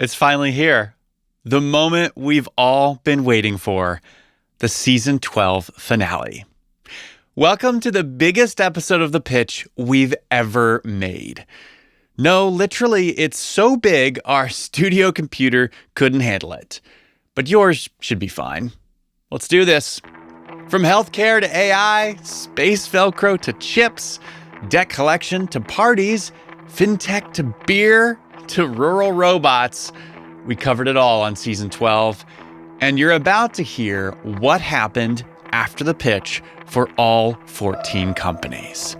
It's finally here. The moment we've all been waiting for, the season 12 finale. Welcome to the biggest episode of The Pitch we've ever made. No, literally, it's so big our studio computer couldn't handle it. But yours should be fine. Let's do this. From healthcare to AI, space Velcro to chips, debt collection to parties, fintech to beer to rural robots, we covered it all on season 12. And you're about to hear what happened after the pitch for all 14 companies.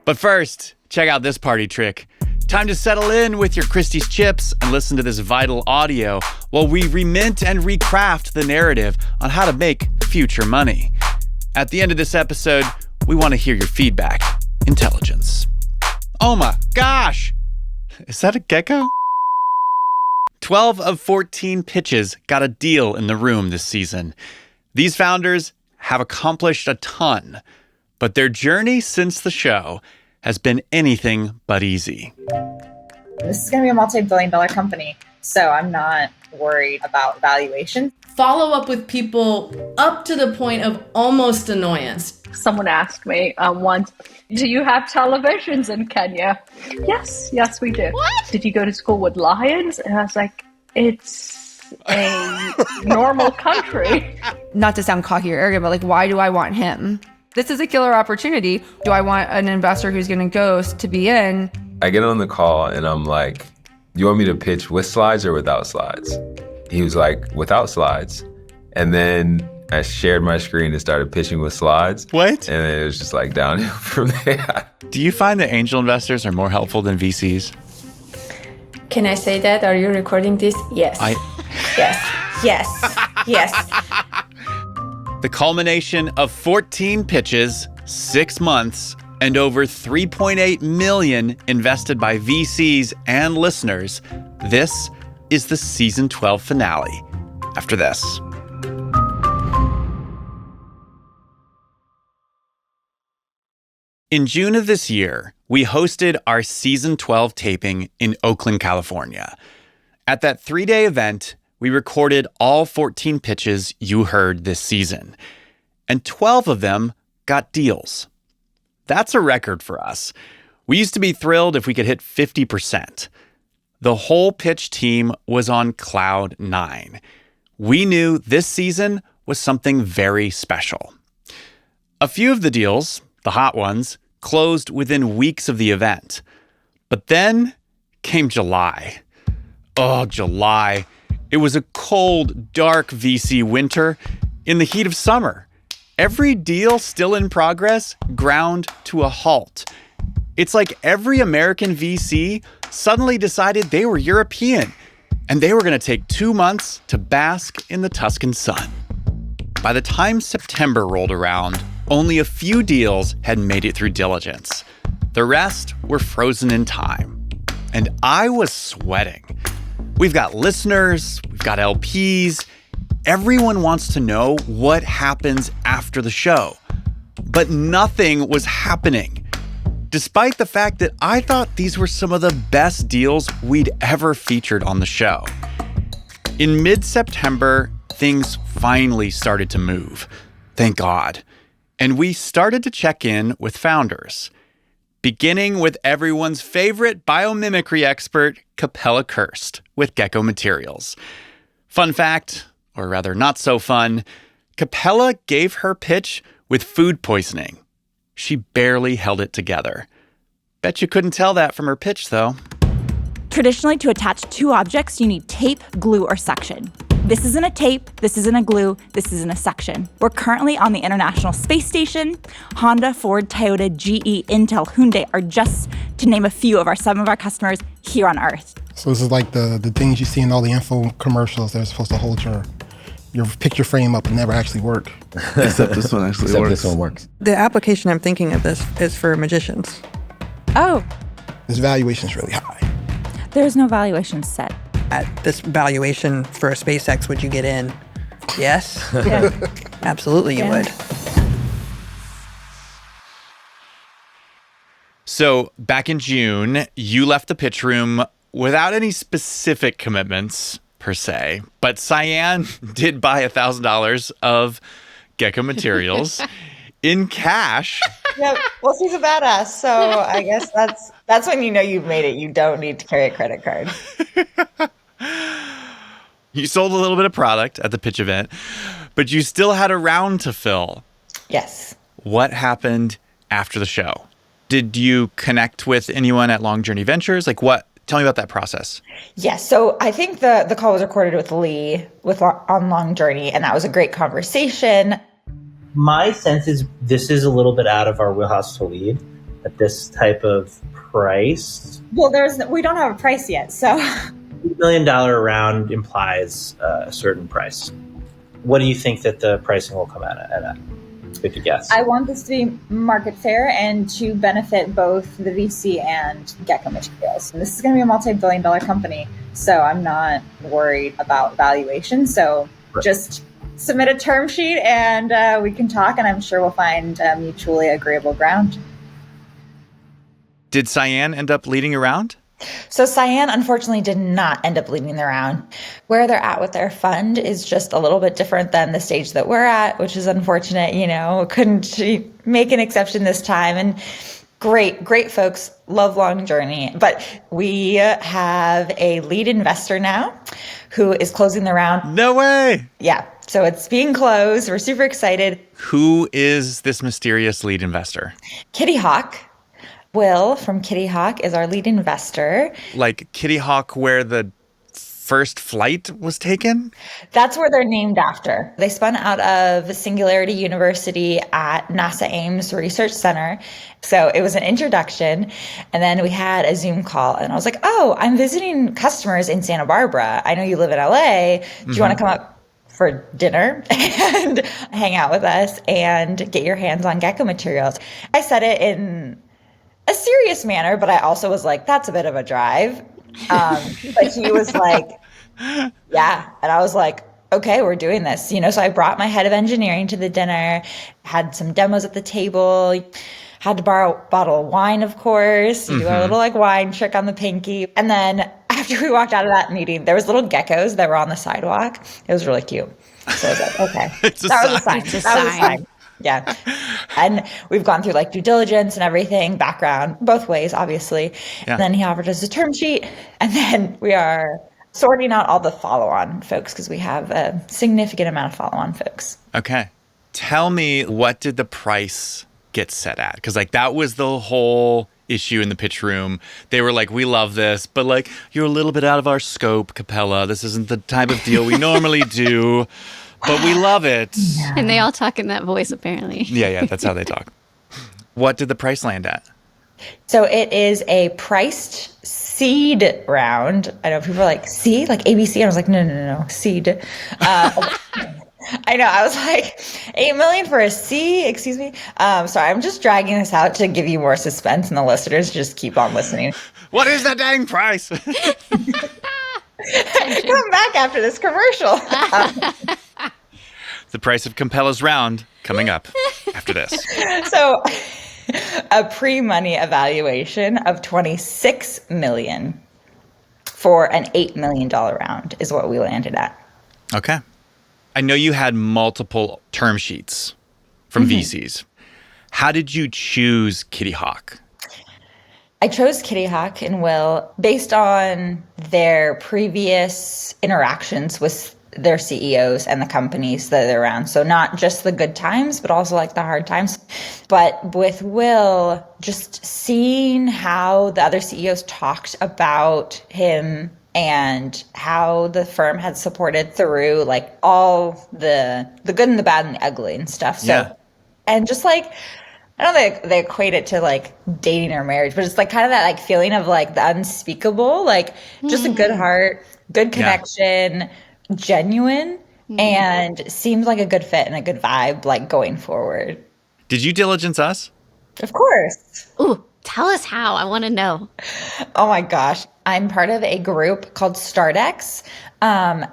But first, check out this party trick. Time to settle in with your Christie's chips and listen to this vital audio while we remynt and recraft the narrative on how to make future money. At the end of this episode, we want to hear your feedback. Intelligence. Oh my gosh! Is that a gecko? 12 of 14 pitches got a deal in the room this season. These founders have accomplished a ton, but their journey since the show has been anything but easy. This is going to be a multi-billion-dollar company, so I'm not worried about valuation. Follow up with people up to the point of almost annoyance. Someone asked me once, do you have televisions in Kenya? Yes, we do. What? Did you go to school with lions? And I was like, it's a normal country. Not to sound cocky or arrogant, but like, why do I want him? This is a killer opportunity. Do I want an investor who's going to ghost to be in? I get on the call and I'm like, you want me to pitch with slides or without slides? He was like, without slides. And then I shared my screen and started pitching with slides. What? And it was just like downhill from there. Do you find that angel investors are more helpful than VCs? Can I say that? Are you recording this? Yes. Yes. The culmination of 14 pitches, 6 months, and over $3.8 million invested by VCs and listeners. This is the season 12 finale. After this. In June of this year, we hosted our season 12 taping in Oakland, California. At that 3-day event, we recorded all 14 pitches you heard this season, and 12 of them got deals. That's a record for us. We used to be thrilled if we could hit 50%. The whole pitch team was on cloud 9. We knew this season was something very special. A few of the deals, the hot ones, closed within weeks of the event. But then came July. Oh, July. It was a cold, dark VC winter in the heat of summer. Every deal still in progress ground to a halt. It's like every American VC suddenly decided they were European and they were going to take 2 months to bask in the Tuscan sun. By the time September rolled around, only a few deals had made it through diligence. The rest were frozen in time. And I was sweating. We've got listeners, we've got LPs. Everyone wants to know what happens after the show. But nothing was happening, despite the fact that I thought these were some of the best deals we'd ever featured on the show. In mid-September, things finally started to move. Thank God. And we started to check in with founders, beginning with everyone's favorite biomimicry expert, Capella Kirst, with Gecko Materials. Fun fact, or rather not so fun, Capella gave her pitch with food poisoning. She barely held it together. Bet you couldn't tell that from her pitch, though. Traditionally, to attach two objects, you need tape, glue, or suction. This isn't a tape, this isn't a glue, this isn't a suction. We're currently on the International Space Station. Honda, Ford, Toyota, GE, Intel, Hyundai are just to name a few of some of our customers here on Earth. So this is like the things you see in all the info commercials that are supposed to hold your picture frame up and never actually work. Except this one actually works. This one works. The application I'm thinking of this is for magicians. Oh. This valuation is really high. There's no valuation set. At this valuation for a SpaceX, would you get in? Yes? Yeah. Absolutely you would. So back in June, you left the pitch room without any specific commitments per se, but Cyan did buy $1,000 of gecko materials in cash. Yeah, well, she's a badass, so I guess that's when you know you've made it. You don't need to carry a credit card. You sold a little bit of product at the pitch event, but you still had a round to fill. Yes. What happened after the show? Did you connect with anyone at Long Journey Ventures? Like what? Tell me about that process. Yes. So I think the call was recorded with Lee on Long Journey, and that was a great conversation. My sense is this is a little bit out of our wheelhouse to lead at this type of price. Well, we don't have a price yet, so. $1 million round implies a certain price. What do you think that the pricing will come out at? Take a guess. I want this to be market fair and to benefit both the VC and gecko materials. And this is going to be a multi-billion-dollar company, so I'm not worried about valuation. So just submit a term sheet and we can talk, and I'm sure we'll find mutually agreeable ground. Did Cyan end up leading around? So Cyan, unfortunately, did not end up leading the round. Where they're at with their fund is just a little bit different than the stage that we're at, which is unfortunate. Couldn't make an exception this time. And great folks, love Long Journey. But we have a lead investor now who is closing the round. No way! Yeah, so it's being closed. We're super excited. Who is this mysterious lead investor? Kitty Hawk. Will from Kitty Hawk is our lead investor. Like Kitty Hawk where the first flight was taken? That's where they're named after. They spun out of Singularity University at NASA Ames Research Center. So it was an introduction. And then we had a Zoom call. And I was like, oh, I'm visiting customers in Santa Barbara. I know you live in LA. Do you want to come up for dinner and hang out with us and get your hands on gecko materials? I said it in a serious manner, but I also was like, that's a bit of a drive. But he was like, yeah. And I was like, okay, we're doing this. So I brought my head of engineering to the dinner, had some demos at the table, had to borrow a bottle of wine, of course, do a little wine trick on the pinky. And then after we walked out of that meeting, there was little geckos that were on the sidewalk. It was really cute. So I was like, okay, that was a sign. Yeah. And we've gone through due diligence and everything, background, both ways, obviously. Yeah. And then he offered us a term sheet. And then we are sorting out all the follow-on folks because we have a significant amount of follow-on folks. Okay. Tell me, what did the price get set at? Because that was the whole issue in the pitch room. They were like, we love this, but you're a little bit out of our scope, Capella. This isn't the type of deal we normally do. But we love it. And they all talk in that voice, apparently. Yeah, that's how they talk. What did the price land at? So it is a priced seed round. I know people are like, seed? Like ABC? And I was like, no, seed. I know. I was like, $8 million for a C? Excuse me? Sorry, I'm just dragging this out to give you more suspense, and the listeners just keep on listening. What is that dang price? Come back after this commercial. The price of Capella's round coming up after this. So a pre-money evaluation of $26 million for an $8 million round is what we landed at. Okay. I know you had multiple term sheets from VCs. How did you choose Kitty Hawk? I chose Kitty Hawk and Will based on their previous interactions with their CEOs and the companies that they're around. So not just the good times, but also the hard times. But with Will, just seeing how the other CEOs talked about him and how the firm had supported through all the good and the bad and the ugly and stuff. So, and just I don't know, they equate it to dating or marriage, but it's kind of that feeling of the unspeakable, just a good heart, good connection, genuine, and seems like a good fit and a good vibe going forward. Did you diligence us? Of course. Ooh, tell us how. I want to know. Oh my gosh. I'm part of a group called Stardex,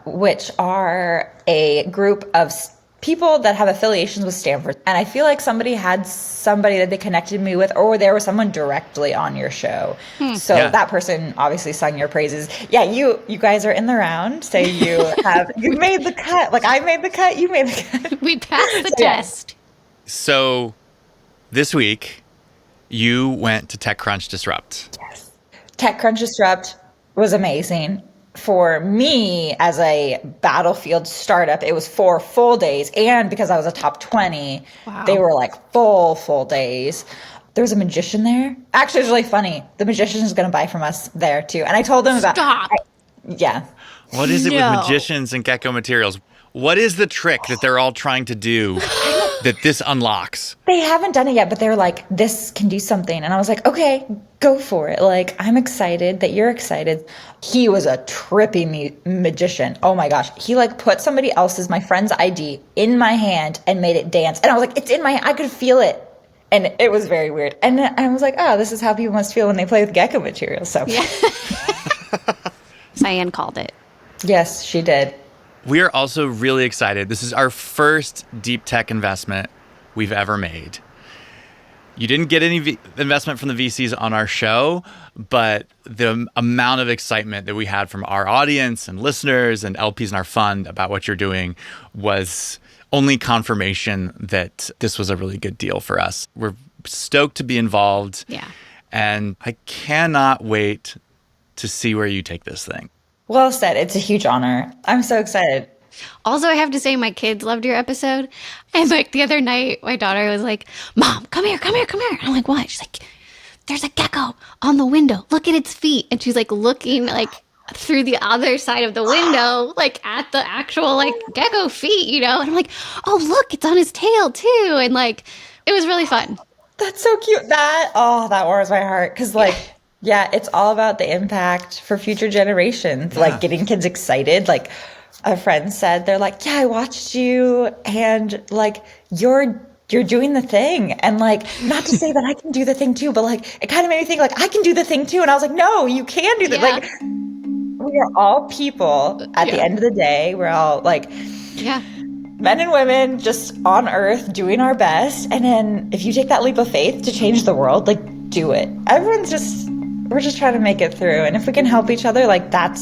which are a group of people that have affiliations with Stanford. And I feel like somebody had somebody that they connected me with, or there was someone directly on your show. So that person obviously sung your praises. Yeah, you guys are in the round. So you made the cut. Like, I made the cut, you made the cut. We passed the test. So this week, you went to TechCrunch Disrupt. Yes. TechCrunch Disrupt was amazing. For me, as a Battlefield startup, it was 4 full days. And because I was a top 20, they were like full days. There was a magician there. Actually, it was really funny. The magician is going to buy from us there too. And I told them about... Stop. Yeah. What is it with magicians and gecko materials? What is the trick that they're all trying to do that this unlocks? They haven't done it yet, but they're like, this can do something. And I was like, okay, go for it. Like, I'm excited that you're excited. He was a trippy magician. Oh my gosh. He like put somebody else's, my friend's ID in my hand and made it dance. And I was like, it's in my hand. I could feel it. And it was very weird. And then I was like, oh, this is how people must feel when they play with gecko materials. So yeah. Cyan called it. Yes, she did. We are also really excited. This is our first deep tech investment we've ever made. You didn't get any investment from the VCs on our show, but the amount of excitement that we had from our audience and listeners and LPs in our fund about what you're doing was only confirmation that this was a really good deal for us. We're stoked to be involved. Yeah. And I cannot wait to see where you take this thing. Well said. It's a huge honor. I'm so excited. Also, I have to say my kids loved your episode. And like the other night, my daughter was like, Mom, come here. And I'm like, what? She's like, there's a gecko on the window. Look at its feet. And she's like looking like through the other side of the window, like at the actual like gecko feet, you know? And I'm like, oh, look, it's on his tail too. And like, it was really fun. That's so cute. That warms my heart. Cause like, yeah, it's all about the impact for future generations, like getting kids excited. Like a friend said, they're like, yeah, I watched you and like, you're doing the thing. And like, not to say that I can do the thing too, but like, it kind of made me think like, I can do the thing too. And I was like, no, you can do that. Like, we are all people at the end of the day. We're all like, men and women just on earth doing our best. And then if you take that leap of faith to change the world, like do it. We're just trying to make it through. And if we can help each other, like that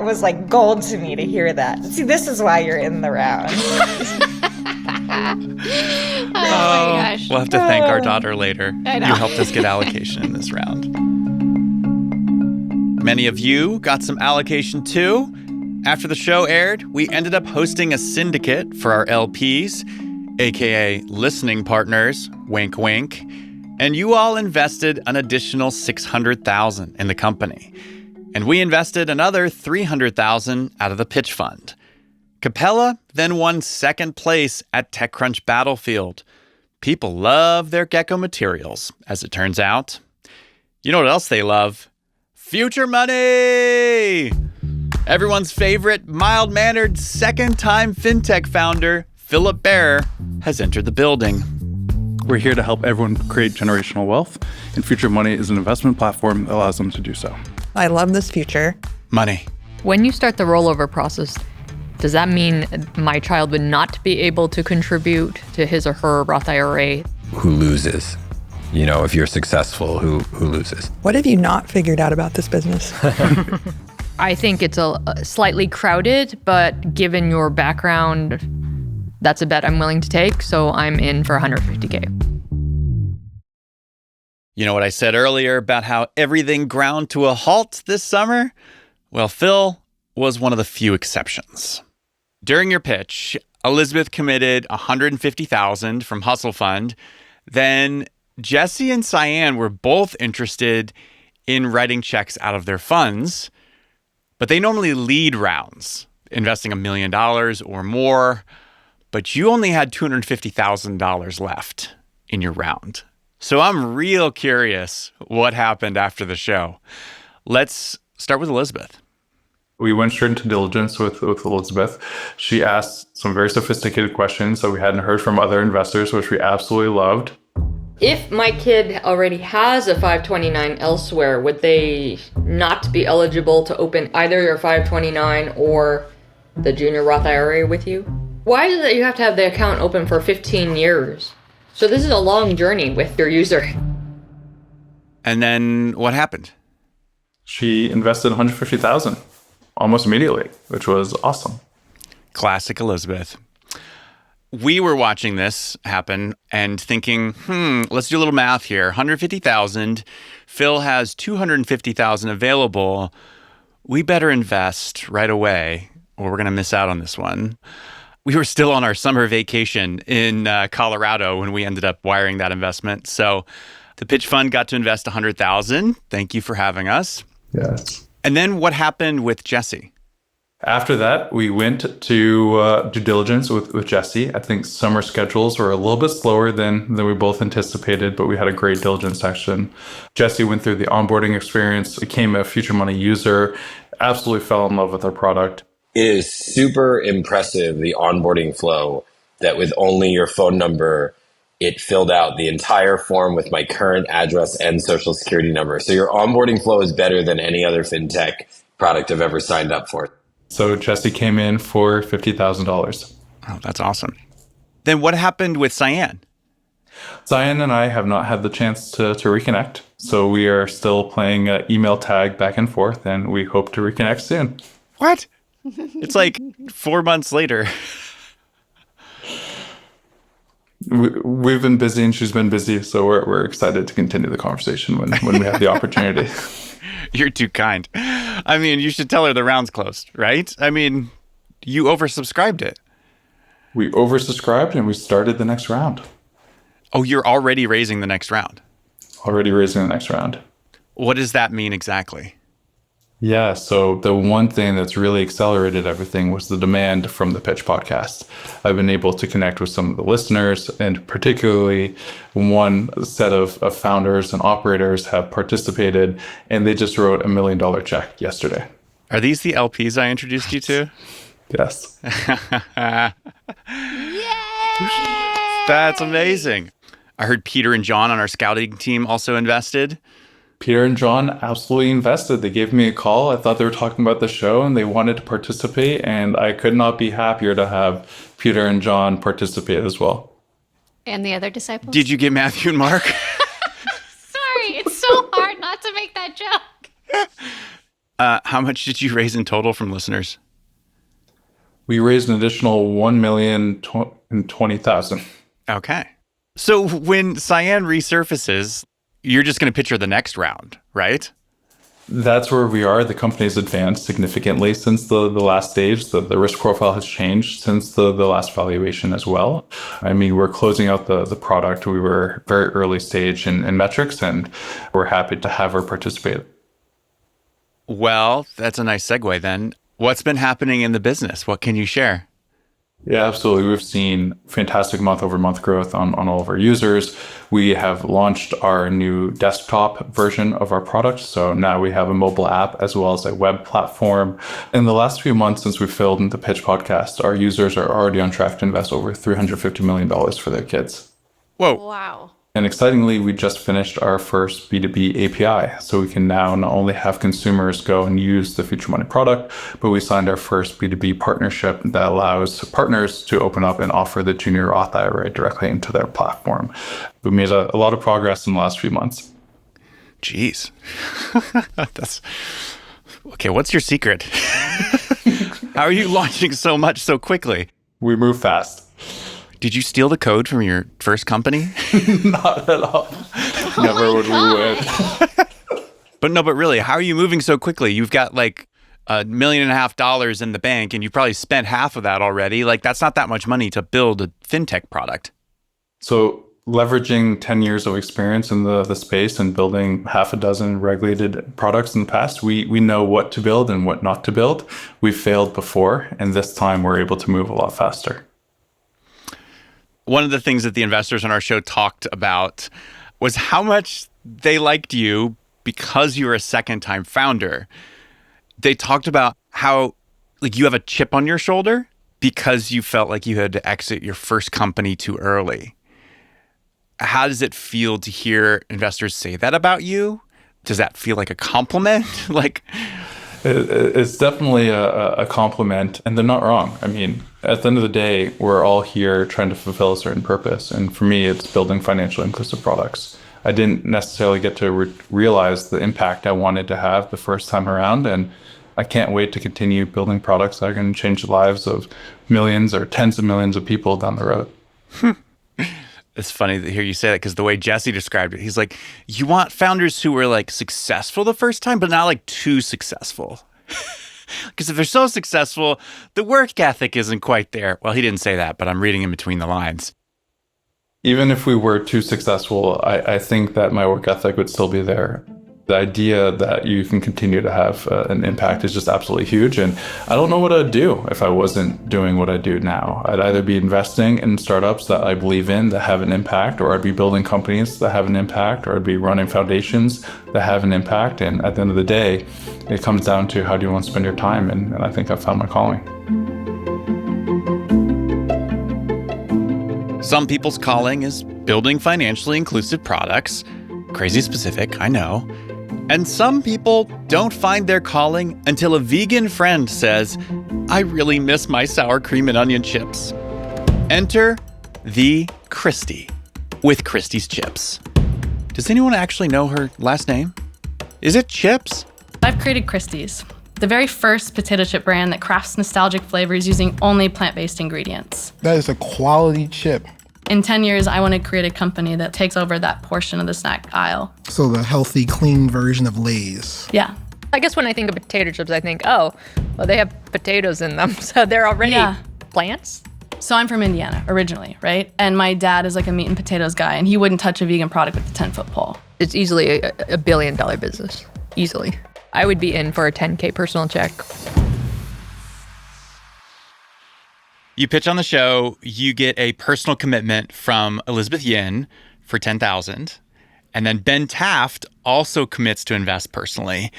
was like gold to me to hear that. See, this is why you're in the round. Oh my gosh. We'll have to thank our daughter later. I know. You helped us get allocation in this round. Many of you got some allocation too. After the show aired, we ended up hosting a syndicate for our LPs, aka listening partners, wink wink. And you all invested an additional $600,000 in the company. And we invested another $300,000 out of the pitch fund. Capella then won second place at TechCrunch Battlefield. People love their gecko materials, as it turns out. You know what else they love? FutureMoney! Everyone's favorite, mild-mannered, second-time fintech founder, Philip Bear, has entered the building. We're here to help everyone create generational wealth, and FutureMoney is an investment platform that allows them to do so. I love this future. Money. When you start the rollover process, does that mean my child would not be able to contribute to his or her Roth IRA? Who loses? You know, if you're successful, who loses? What have you not figured out about this business? I think it's a slightly crowded, but given your background, that's a bet I'm willing to take, so I'm in for $150K. You know what I said earlier about how everything ground to a halt this summer? Well, Phil was one of the few exceptions. During your pitch, Elizabeth committed $150,000 from Hustle Fund. Then Jesse and Cyan were both interested in writing checks out of their funds, but they normally lead rounds, investing $1 million or more. But you only had $250,000 left in your round. So I'm real curious what happened after the show. Let's start with Elizabeth. We went straight into diligence with Elizabeth. She asked some very sophisticated questions that we hadn't heard from other investors, which we absolutely loved. If my kid already has a 529 elsewhere, would they not be eligible to open either your 529 or the junior Roth IRA with you? Why is it you have to have the account open for 15 years? So this is a long journey with your user. And then what happened? She invested $150,000 almost immediately, which was awesome. Classic Elizabeth. We were watching this happen and thinking, let's do a little math here. 150,000. Phil has 250,000 available. We better invest right away or we're going to miss out on this one. We were still on our summer vacation in Colorado when we ended up wiring that investment. So the pitch fund got to invest 100,000. Thank you for having us. Yes. And then what happened with Jesse? After that, we went to due diligence with Jesse. I think summer schedules were a little bit slower than we both anticipated, but we had a great diligence section. Jesse went through the onboarding experience, became a FutureMoney user, absolutely fell in love with our product. It is super impressive, the onboarding flow, that with only your phone number, it filled out the entire form with my current address and social security number. So your onboarding flow is better than any other fintech product I've ever signed up for. So Jesse came in for $50,000. Oh, that's awesome. Then what happened with Cyan? Cyan and I have not had the chance to reconnect. So we are still playing email tag back and forth, and we hope to reconnect soon. What? It's like 4 months later. We've been busy and she's been busy, so we're excited to continue the conversation when we have the opportunity. You're too kind. I mean, you should tell her the round's closed, right? I mean, you oversubscribed it. We oversubscribed and we started the next round. Oh, you're already raising the next round? Already raising the next round. What does that mean exactly? Yeah, so the one thing that's really accelerated everything was the demand from the Pitch podcast. I've been able to connect with some of the listeners, and particularly one set of founders and operators have participated, and they just wrote $1 million check yesterday. Are these the LPs I introduced you to? Yes. Yay! That's amazing. I heard Peter and John on our scouting team also invested. Peter and John absolutely invested. They gave me a call. I thought they were talking about the show and they wanted to participate. And I could not be happier to have Peter and John participate as well. And the other disciples? Did you get Matthew and Mark? Sorry, it's so hard not to make that joke. How much did you raise in total from listeners? We raised an additional $1,020,000. Okay. So when Cyan resurfaces, you're just going to pitch her the next round, right? That's where we are. The company's advanced significantly since the last stage. The risk profile has changed since the last valuation as well. I mean, we're closing out the product. We were very early stage in metrics, and we're happy to have her participate. Well, that's a nice segue then. What's been happening in the business? What can you share? Yeah, absolutely. We've seen fantastic month-over-month growth on all of our users. We have launched our new desktop version of our product. So now we have a mobile app as well as a web platform. In the last few months since we filmed the Pitch podcast, our users are already on track to invest over $350 million for their kids. Whoa. Wow. And excitingly, we just finished our first B2B API. So we can now not only have consumers go and use the FutureMoney product, but we signed our first B2B partnership that allows partners to open up and offer the junior Auth IRA directly into their platform. We made a lot of progress in the last few months. Jeez. That's okay. What's your secret? How are you launching so much so quickly? We move fast. Did you steal the code from your first company? Not at all. Never would we would. But really, how are you moving so quickly? You've got like $1.5 million in the bank and you probably spent half of that already. Like that's not that much money to build a fintech product. So leveraging 10 years of experience in the space and building half a dozen regulated products in the past, we know what to build and what not to build. We've failed before, and this time we're able to move a lot faster. One of the things that the investors on our show talked about was how much they liked you because you were a second-time founder. They talked about how like you have a chip on your shoulder because you felt like you had to exit your first company too early. How does it feel to hear investors say that about you? Does that feel like a compliment? Like, It's definitely a compliment, and they're not wrong. I mean, at the end of the day, we're all here trying to fulfill a certain purpose. And for me, it's building financially inclusive products. I didn't necessarily get to realize the impact I wanted to have the first time around. And I can't wait to continue building products that are going to change the lives of millions or tens of millions of people down the road. It's funny to hear you say that, because the way Jesse described it, he's like, you want founders who were like successful the first time, but not like too successful. Because if they're so successful, the work ethic isn't quite there. Well, he didn't say that, but I'm reading in between the lines. Even if we were too successful, I think that my work ethic would still be there. The idea that you can continue to have an impact is just absolutely huge. And I don't know what I'd do if I wasn't doing what I do now. I'd either be investing in startups that I believe in that have an impact, or I'd be building companies that have an impact, or I'd be running foundations that have an impact. And at the end of the day, it comes down to how do you want to spend your time? And I think I've found my calling. Some people's calling is building financially inclusive products. Crazy specific, I know. And some people don't find their calling until a vegan friend says, I really miss my sour cream and onion chips. Enter the Christie with Christie's Chips. Does anyone actually know her last name? Is it Chips? I've created Christie's, the very first potato chip brand that crafts nostalgic flavors using only plant-based ingredients. That is a quality chip. In 10 years, I want to create a company that takes over that portion of the snack aisle. So the healthy, clean version of Lay's. Yeah. I guess when I think of potato chips, I think, oh, well, they have potatoes in them, so they're already plants. So I'm from Indiana originally, right? And my dad is like a meat and potatoes guy, and he wouldn't touch a vegan product with a 10-foot pole. It's easily a $1 billion business. Easily. I would be in for a 10K personal check. You pitch on the show, you get a personal commitment from Elizabeth Yin for $10,000. And then Ben Taft also commits to invest personally.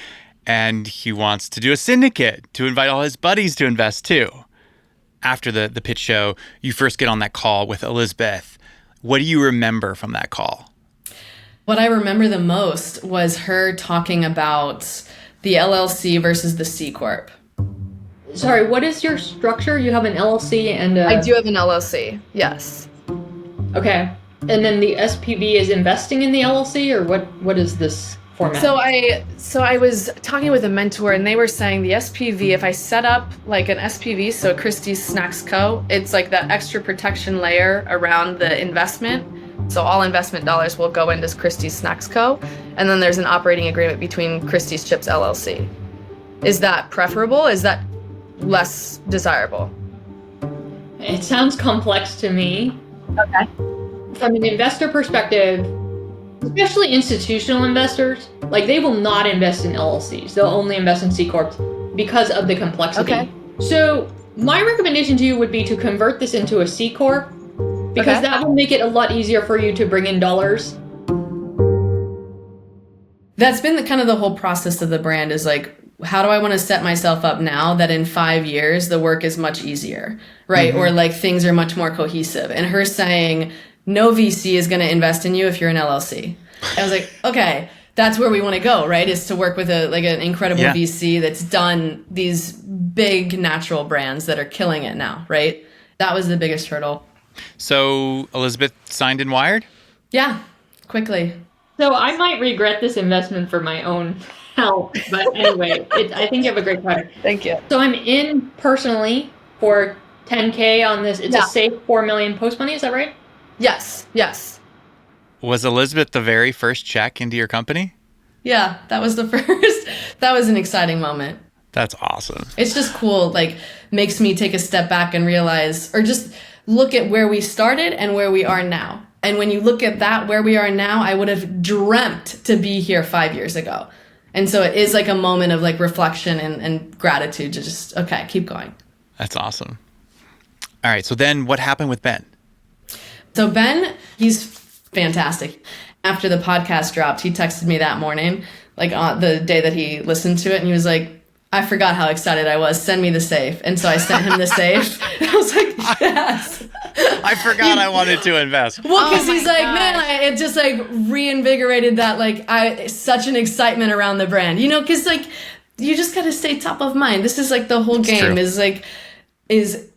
And he wants to do a syndicate to invite all his buddies to invest too. After the pitch show, you first get on that call with Elizabeth. What do you remember from that call? What I remember the most was her talking about the LLC versus the C Corp. Sorry, what is your structure? You have an LLC and I do have an LLC, yes. Okay. And then the SPV is investing in the LLC, or what is this format? So I was talking with a mentor, and they were saying the SPV, if I set up like an SPV, so Christie's Snacks Co., it's like that extra protection layer around the investment. So all investment dollars will go into Christie's Snacks Co., and then there's an operating agreement between Christie's Chips LLC. Is that preferable? Is that less desirable? It sounds complex to me. Okay. From an investor perspective, especially institutional investors, like they will not invest in LLCs. They'll only invest in C Corps because of the complexity. Okay. So my recommendation to you would be to convert this into a C Corp, because that will make it a lot easier for you to bring in dollars. That's been the whole process of the brand, is like, how do I want to set myself up now that in 5 years the work is much easier, right? Mm-hmm. Or like things are much more cohesive. And her saying, no VC is going to invest in you if you're an LLC. I was like, okay, that's where we want to go, right? Is to work with an incredible VC that's done these big natural brands that are killing it now, right? That was the biggest hurdle. So Elizabeth signed and wired? Yeah, quickly. So I might regret this investment for my own health, but anyway, I think you have a great product. Thank you. So I'm in personally for $10K on this. It's a safe $4 million post money. Is that right? Yes. Was Elizabeth the very first check into your company? Yeah, that was the first. That was an exciting moment. That's awesome. It's just cool. Like, makes me take a step back and realize, or just look at where we started and where we are now. And when you look at that, where we are now, I would have dreamt to be here 5 years ago. And so it is like a moment of like reflection and gratitude to just, okay, keep going. That's awesome. All right. So then what happened with Ben? So Ben, he's fantastic. After the podcast dropped, he texted me that morning, like on the day that he listened to it. And he was like, I forgot how excited I was. Send me the safe. And so I sent him the safe. And I was like, yes. I forgot I wanted to invest. Well, because he's like, man, it just like reinvigorated that, like, such an excitement around the brand, you know, because like you just got to stay top of mind. This is like the whole game is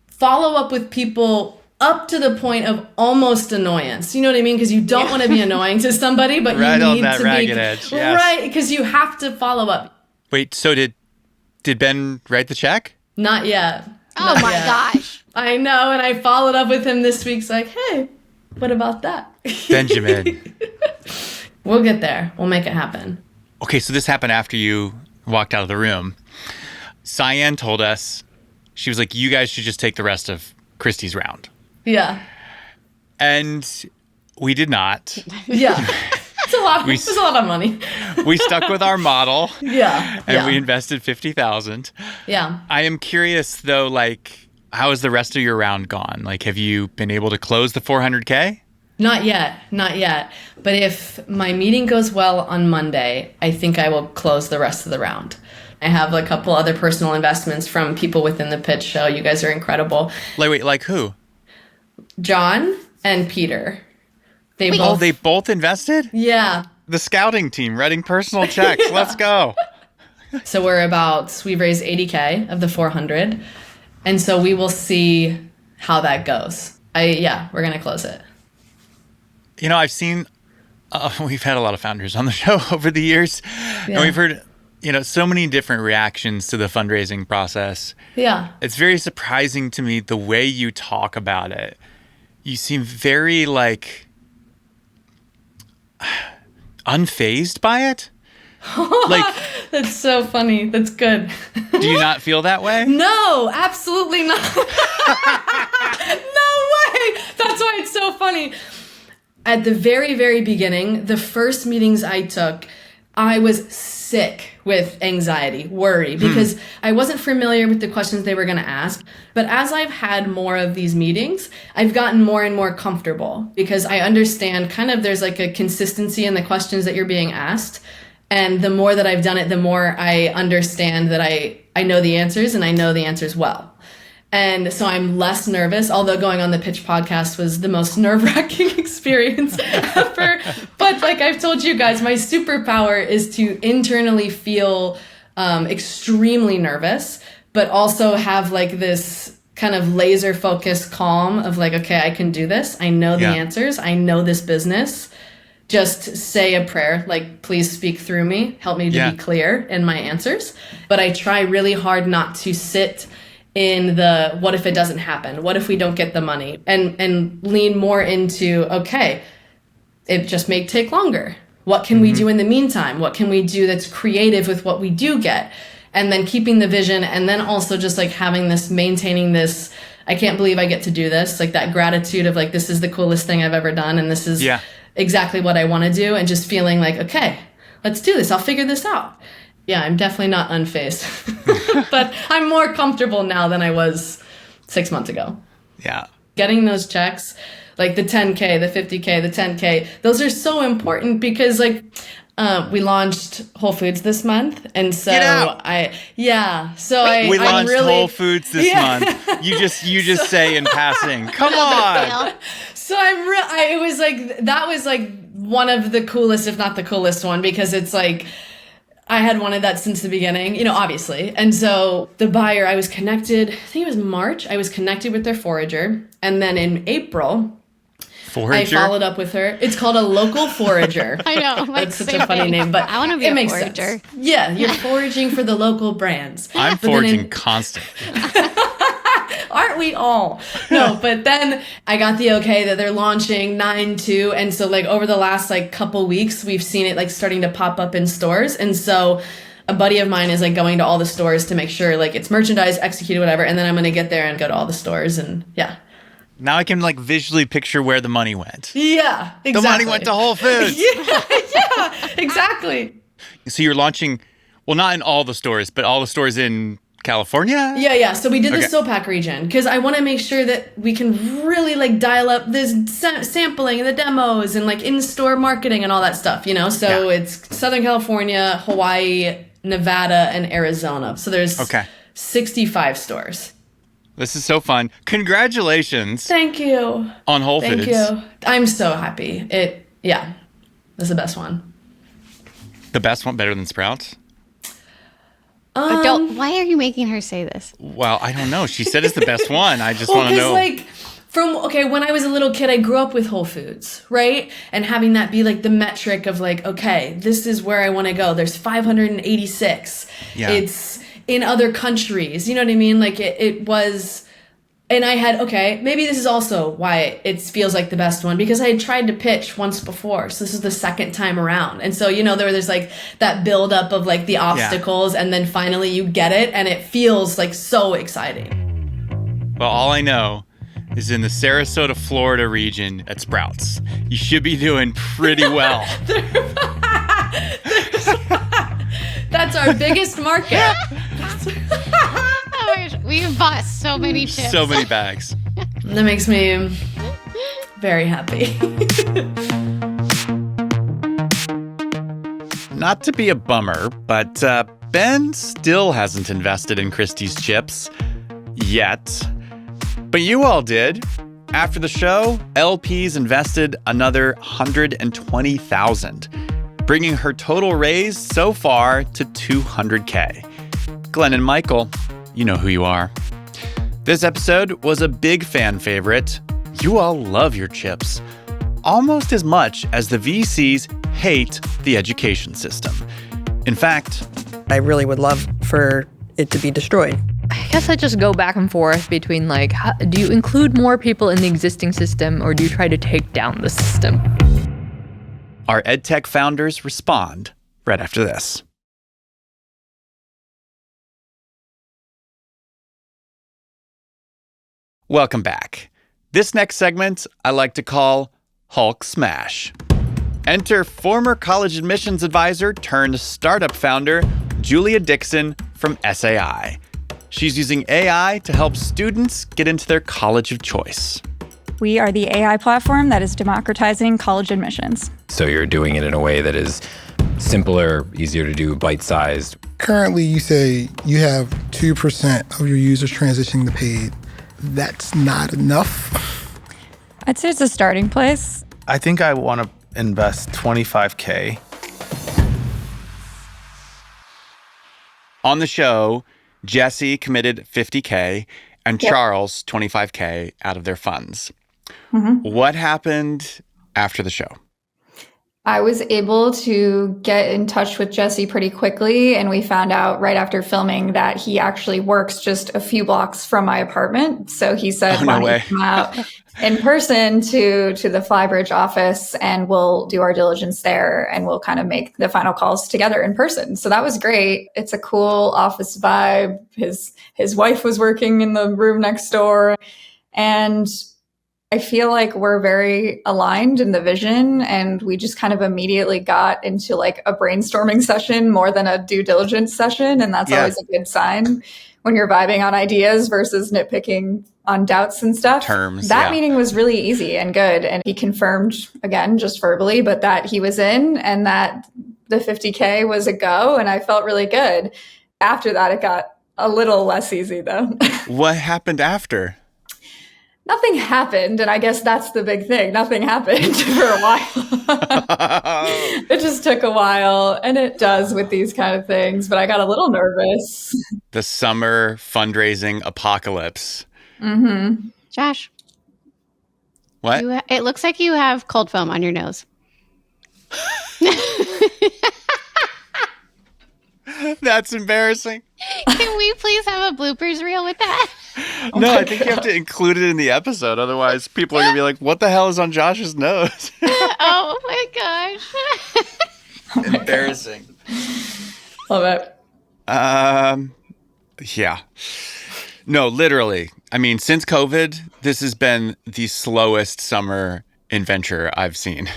follow up with people up to the point of almost annoyance. You know what I mean? Because you don't want to be annoying to somebody, but right you on need that to ragged be edge. Yes. right, because you have to follow up. Wait, so did Ben write the check? Not yet. Oh my gosh. I know, and I followed up with him this week. It's like, hey, what about that? Benjamin. We'll get there. We'll make it happen. Okay, so this happened after you walked out of the room. Cyan told us, she was like, you guys should just take the rest of Christie's round. Yeah. And we did not. Yeah. It's a lot. It's a lot of money. We stuck with our model. Yeah. And we invested $50,000. Yeah. I am curious though, like, how has the rest of your round gone? Like, have you been able to close the 400K? Not yet. But if my meeting goes well on Monday, I think I will close the rest of the round. I have a couple other personal investments from people within the pitch show. You guys are incredible. Like who? John and Peter. They both invested? Yeah. The scouting team writing personal checks. Yeah. Let's go. So we've raised 80K of the 400. And so we will see how that goes. We're going to close it. You know, I've seen, we've had a lot of founders on the show over the years. Yeah. And we've heard, so many different reactions to the fundraising process. Yeah. It's very surprising to me the way you talk about it. You seem very, unfazed by it. That's so funny. That's good. Do you not feel that way? No, absolutely not. No way. That's why it's so funny. At the very, very beginning, the first meetings I took, I was sick with anxiety, worry, because I wasn't familiar with the questions they were going to ask. But as I've had more of these meetings, I've gotten more and more comfortable because I understand there's a consistency in the questions that you're being asked. And the more that I've done it, the more I understand that I know the answers and I know the answers well. And so I'm less nervous, although going on the Pitch podcast was the most nerve-wracking experience ever. But like I've told you guys, my superpower is to internally feel extremely nervous, but also have this kind of laser focused calm of okay, I can do this. I know the answers. I know this business. Just say a prayer, please speak through me. Help me to be clear in my answers. But I try really hard not to sit in the what if it doesn't happen? What if we don't get the money? And lean more into, okay, it just may take longer. What can we do in the meantime? What can we do that's creative with what we do get? And then keeping the vision, and then also just having maintaining this, I can't believe I get to do this, that gratitude of this is the coolest thing I've ever done, and this is exactly what I want to do, and just feeling okay, let's do this. I'll figure this out. Yeah, I'm definitely not unfazed, but I'm more comfortable now than I was 6 months ago. Yeah. Getting those checks, the 10K, the 50K, the 10K, those are so important because we launched Whole Foods this month. And so we launched Whole Foods this month. You just say in passing, come on. So it was that was one of the coolest, if not the coolest one, because it's I had wanted that since the beginning, obviously. And so the buyer, I was connected, I think it was March, I was connected with their forager. And then in April, Forager? I followed up with her. It's called a local forager. I know. That's such a funny name, but I want to be a forager. Sense. Yeah, you're foraging for the local brands. I'm foraging constantly. Aren't we all? No, but then I got the okay that they're launching 9/2. And so over the last couple weeks, we've seen it starting to pop up in stores. And so a buddy of mine is going to all the stores to make sure it's merchandise, executed, whatever. And then I'm going to get there and go to all the stores and Now I can visually picture where the money went. Yeah, exactly. The money went to Whole Foods. yeah, exactly. So you're launching, well, not in all the stores, but all the stores in California? Yeah. So we did the SoPac region because I want to make sure that we can really dial up this sampling and the demos and in-store marketing and all that stuff, So it's Southern California, Hawaii, Nevada, and Arizona. So there's 65 stores. This is so fun. Congratulations. Thank you. On Whole Foods. Thank you. I'm so happy. It's the best one. The best one better than Sprouts? Why are you making her say this? Well, I don't know. She said it's the best one. I just want to know. Like, when I was a little kid, I grew up with Whole Foods, right? And having that be like the metric of like, okay, this is where I want to go. There's 586. Yeah. It's in other countries. You know what I mean? Like it was, and I had, okay, maybe this is also why it feels like the best one, because I had tried to pitch once before. So this is the second time around. And so, there's like that buildup of like the obstacles, and then finally you get it, and it feels like so exciting. Well, all I know is in the Sarasota, Florida region at Sprouts. You should be doing pretty well. That's our biggest market. Oh my gosh, we've bought so many chips. So many bags. That makes me very happy. Not to be a bummer, but Ben still hasn't invested in Christie's chips. Yet. But you all did. After the show, LPs invested another $120,000, bringing her total raise so far to $200K. Glenn and Michael, you know who you are. This episode was a big fan favorite. You all love your chips, almost as much as the VCs hate the education system. In fact, I really would love for it to be destroyed. I guess I just go back and forth between like, do you include more people in the existing system, or do you try to take down the system? Our EdTech founders respond right after this. Welcome back. This next segment I like to call Hulk Smash. Enter former college admissions advisor turned startup founder Julia Dixon from ESAI. She's using AI to help students get into their college of choice. We are the AI platform that is democratizing college admissions. So you're doing it in a way that is simpler, easier to do, bite-sized. Currently, you say you have 2% of your users transitioning to paid. That's not enough. I'd say it's a starting place. I think I want to invest $25K. On the show, Jesse committed $50K and Charles $25K out of their funds. Mm-hmm. What happened after the show? I was able to get in touch with Jesse pretty quickly, and we found out right after filming that he actually works just a few blocks from my apartment. So he said, why don't you come out in person to the Flybridge office, and we'll do our diligence there, and we'll kind of make the final calls together in person. So that was great. It's a cool office vibe. His wife was working in the room next door, and I feel like we're very aligned in the vision, and we just kind of immediately got into like a brainstorming session more than a due diligence session. And that's always a good sign when you're vibing on ideas versus nitpicking on doubts and stuff. That meeting was really easy and good. And he confirmed again, just verbally, but that he was in and that the 50K was a go. And I felt really good. After that, it got a little less easy though. What happened after? Nothing happened, and I guess that's the big thing. Nothing happened for a while. It just took a while, and it does with these kind of things, but I got a little nervous. The summer fundraising apocalypse. Mm-hmm. Josh. What? It looks like you have cold foam on your nose. That's embarrassing. Can we please have a bloopers reel with that? No, I think you have to include it in the episode. Otherwise, people are going to be like, what the hell is on Josh's nose? Oh my gosh. Embarrassing. Love it. Yeah. No, literally. I mean, since COVID, this has been the slowest summer in venture I've seen.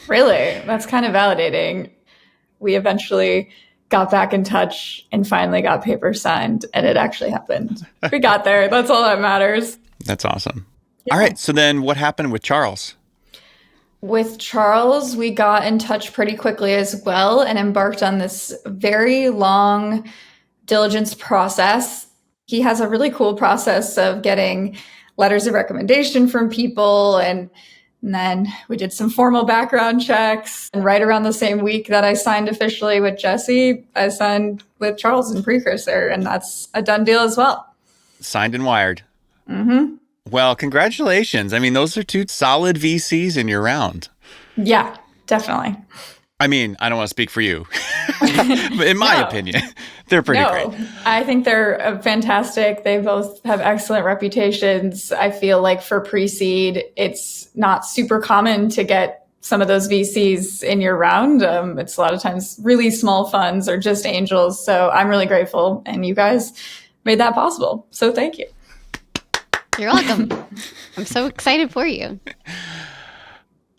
Really? That's kind of validating. We eventually got back in touch and finally got papers signed, and it actually happened. We got there. That's all that matters. That's awesome. Yeah. All right. So then what happened with Charles? With Charles, we got in touch pretty quickly as well and embarked on this very long diligence process. He has a really cool process of getting letters of recommendation from people and And then we did some formal background checks. And right around the same week that I signed officially with Jesse, I signed with Charles and Precursor. And that's a done deal as well. Signed and wired. Mm-hmm. Well, congratulations. I mean, those are two solid VCs in your round. Yeah, definitely. I mean, I don't want to speak for you, but in my opinion, they're pretty great. I think they're fantastic. They both have excellent reputations. I feel like for pre-seed, it's not super common to get some of those VCs in your round. It's a lot of times really small funds or just angels. So I'm really grateful. And you guys made that possible. So thank you. You're welcome. I'm so excited for you.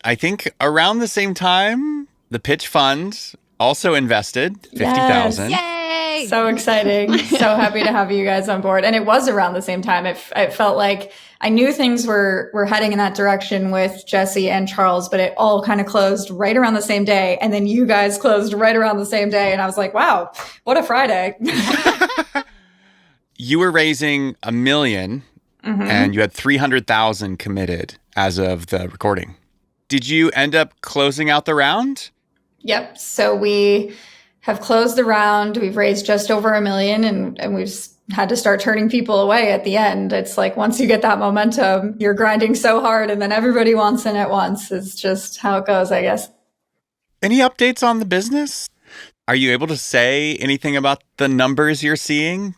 I think around the same time, the pitch fund also invested $50,000. Yay! So exciting. So happy to have you guys on board. And it was around the same time. It felt like I knew things were heading in that direction with Jesse and Charles, but it all kind of closed right around the same day. And then you guys closed right around the same day. And I was like, wow, what a Friday. You were raising $1 million and you had 300,000 committed as of the recording. Did you end up closing out the round? Yep. So we have closed the round. We've raised just over $1 million and we've had to start turning people away at the end. It's like once you get that momentum, you're grinding so hard and then everybody wants in at once. It's just how it goes, I guess. Any updates on the business? Are you able to say anything about the numbers you're seeing?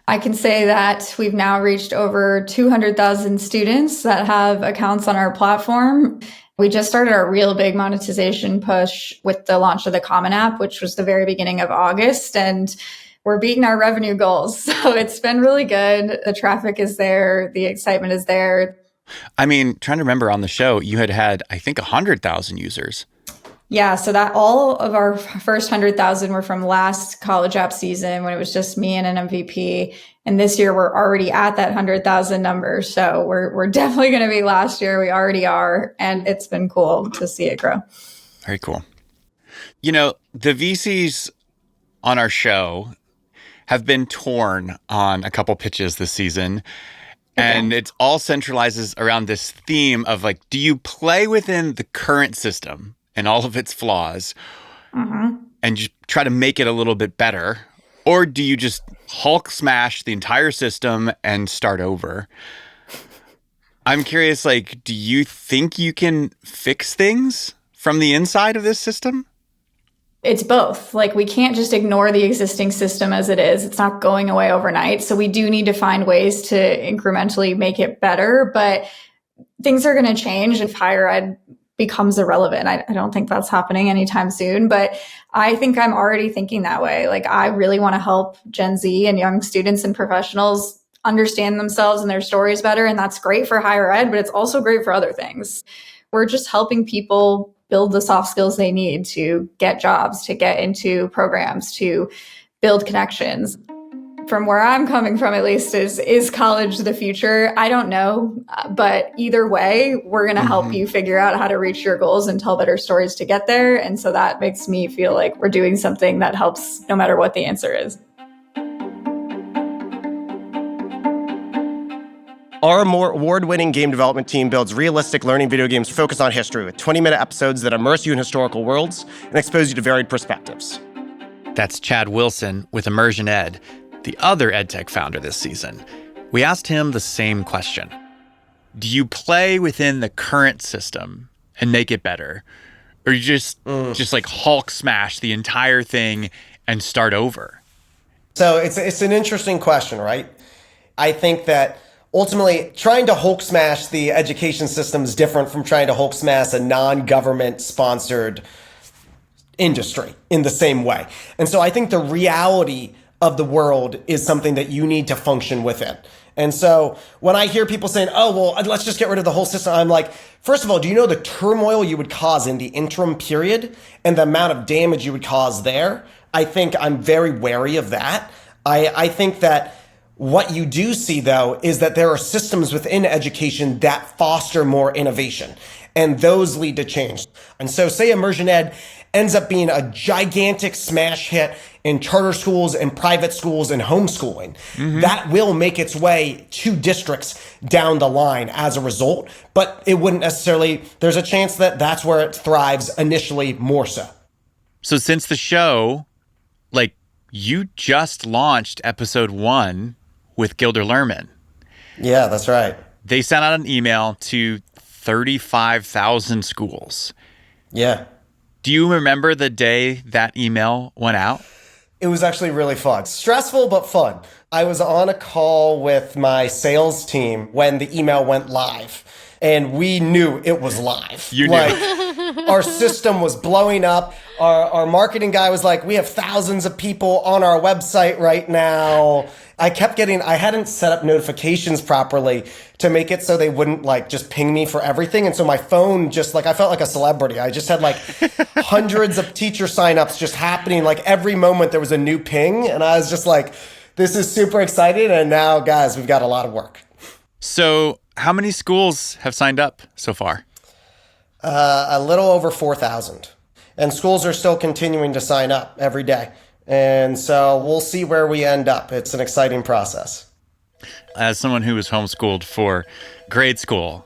I can say that we've now reached over 200,000 students that have accounts on our platform. We just started our real big monetization push with the launch of the Common app, which was the very beginning of August. And we're beating our revenue goals. So it's been really good. The traffic is there. The excitement is there. I mean, trying to remember on the show, you had, I think, 100,000 users. Yeah, so that all of our first 100,000 were from last college app season when it was just me and an MVP. And this year we're already at that 100,000 number. So we're definitely going to be last year. We already are. And it's been cool to see it grow. Very cool. You know, the VCs on our show have been torn on a couple pitches this season. And it all centralizes around this theme of like, do you play within the current system and all of its flaws and just try to make it a little bit better? Or do you just Hulk smash the entire system and start over? I'm curious, like, do you think you can fix things from the inside of this system? It's both. Like, we can't just ignore the existing system as it is. It's not going away overnight. So we do need to find ways to incrementally make it better. But things are going to change if higher ed becomes irrelevant. I don't think that's happening anytime soon, but I think I'm already thinking that way. Like, I really want to help Gen Z and young students and professionals understand themselves and their stories better. And that's great for higher ed, but it's also great for other things. We're just helping people build the soft skills they need to get jobs, to get into programs, to build connections. From where I'm coming from, at least, is college the future? I don't know. But either way, we're going to help you figure out how to reach your goals and tell better stories to get there. And so that makes me feel like we're doing something that helps no matter what the answer is. Our more award-winning game development team builds realistic learning video games focused on history with 20-minute episodes that immerse you in historical worlds and expose you to varied perspectives. That's Chad Wilson with immersionED, the other EdTech founder this season. We asked him the same question. Do you play within the current system and make it better? Or you just like Hulk smash the entire thing and start over? So it's an interesting question, right? I think that ultimately trying to Hulk smash the education system is different from trying to Hulk smash a non-government sponsored industry in the same way. And so I think the reality of the world is something that you need to function within. And so when I hear people saying, oh, well, let's just get rid of the whole system, I'm like, first of all, do you know the turmoil you would cause in the interim period and the amount of damage you would cause there? I think I'm very wary of that. I think that what you do see, though, is that there are systems within education that foster more innovation, and those lead to change. And so say immersionED ends up being a gigantic smash hit in charter schools and private schools and homeschooling. That will make its way to districts down the line as a result, but it wouldn't necessarily, there's a chance that that's where it thrives initially more so. So since the show, like, you just launched episode 1 with Gilder Lerman. Yeah, that's right. They sent out an email to 35,000 schools. Yeah. Do you remember the day that email went out? It was actually really fun. Stressful, but fun. I was on a call with my sales team when the email went live, and we knew it was live. You knew. Like, our system was blowing up. Our marketing guy was like, we have thousands of people on our website right now. I hadn't set up notifications properly to make it so they wouldn't like just ping me for everything. And so my phone just like, I felt like a celebrity. I just had like hundreds of teacher signups just happening. Like every moment there was a new ping. And I was just like, this is super exciting. And now, guys, we've got a lot of work. So how many schools have signed up so far? A little over 4,000. And schools are still continuing to sign up every day. And so we'll see where we end up. It's an exciting process. As someone who was homeschooled for grade school,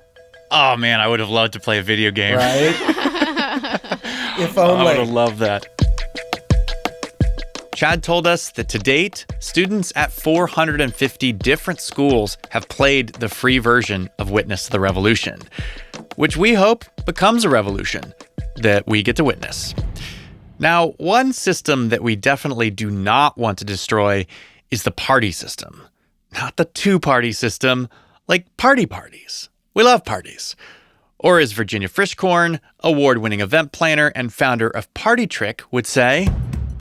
oh man, I would have loved to play a video game. Right? If only. I would have loved that. Chad told us that to date, students at 450 different schools have played the free version of Witness the Revolution, which we hope becomes a revolution that we get to witness. Now, one system that we definitely do not want to destroy is the party system. Not the two-party system, like party parties. We love parties. Or as Virginia Frischkorn, award-winning event planner and founder of Partytrick, would say,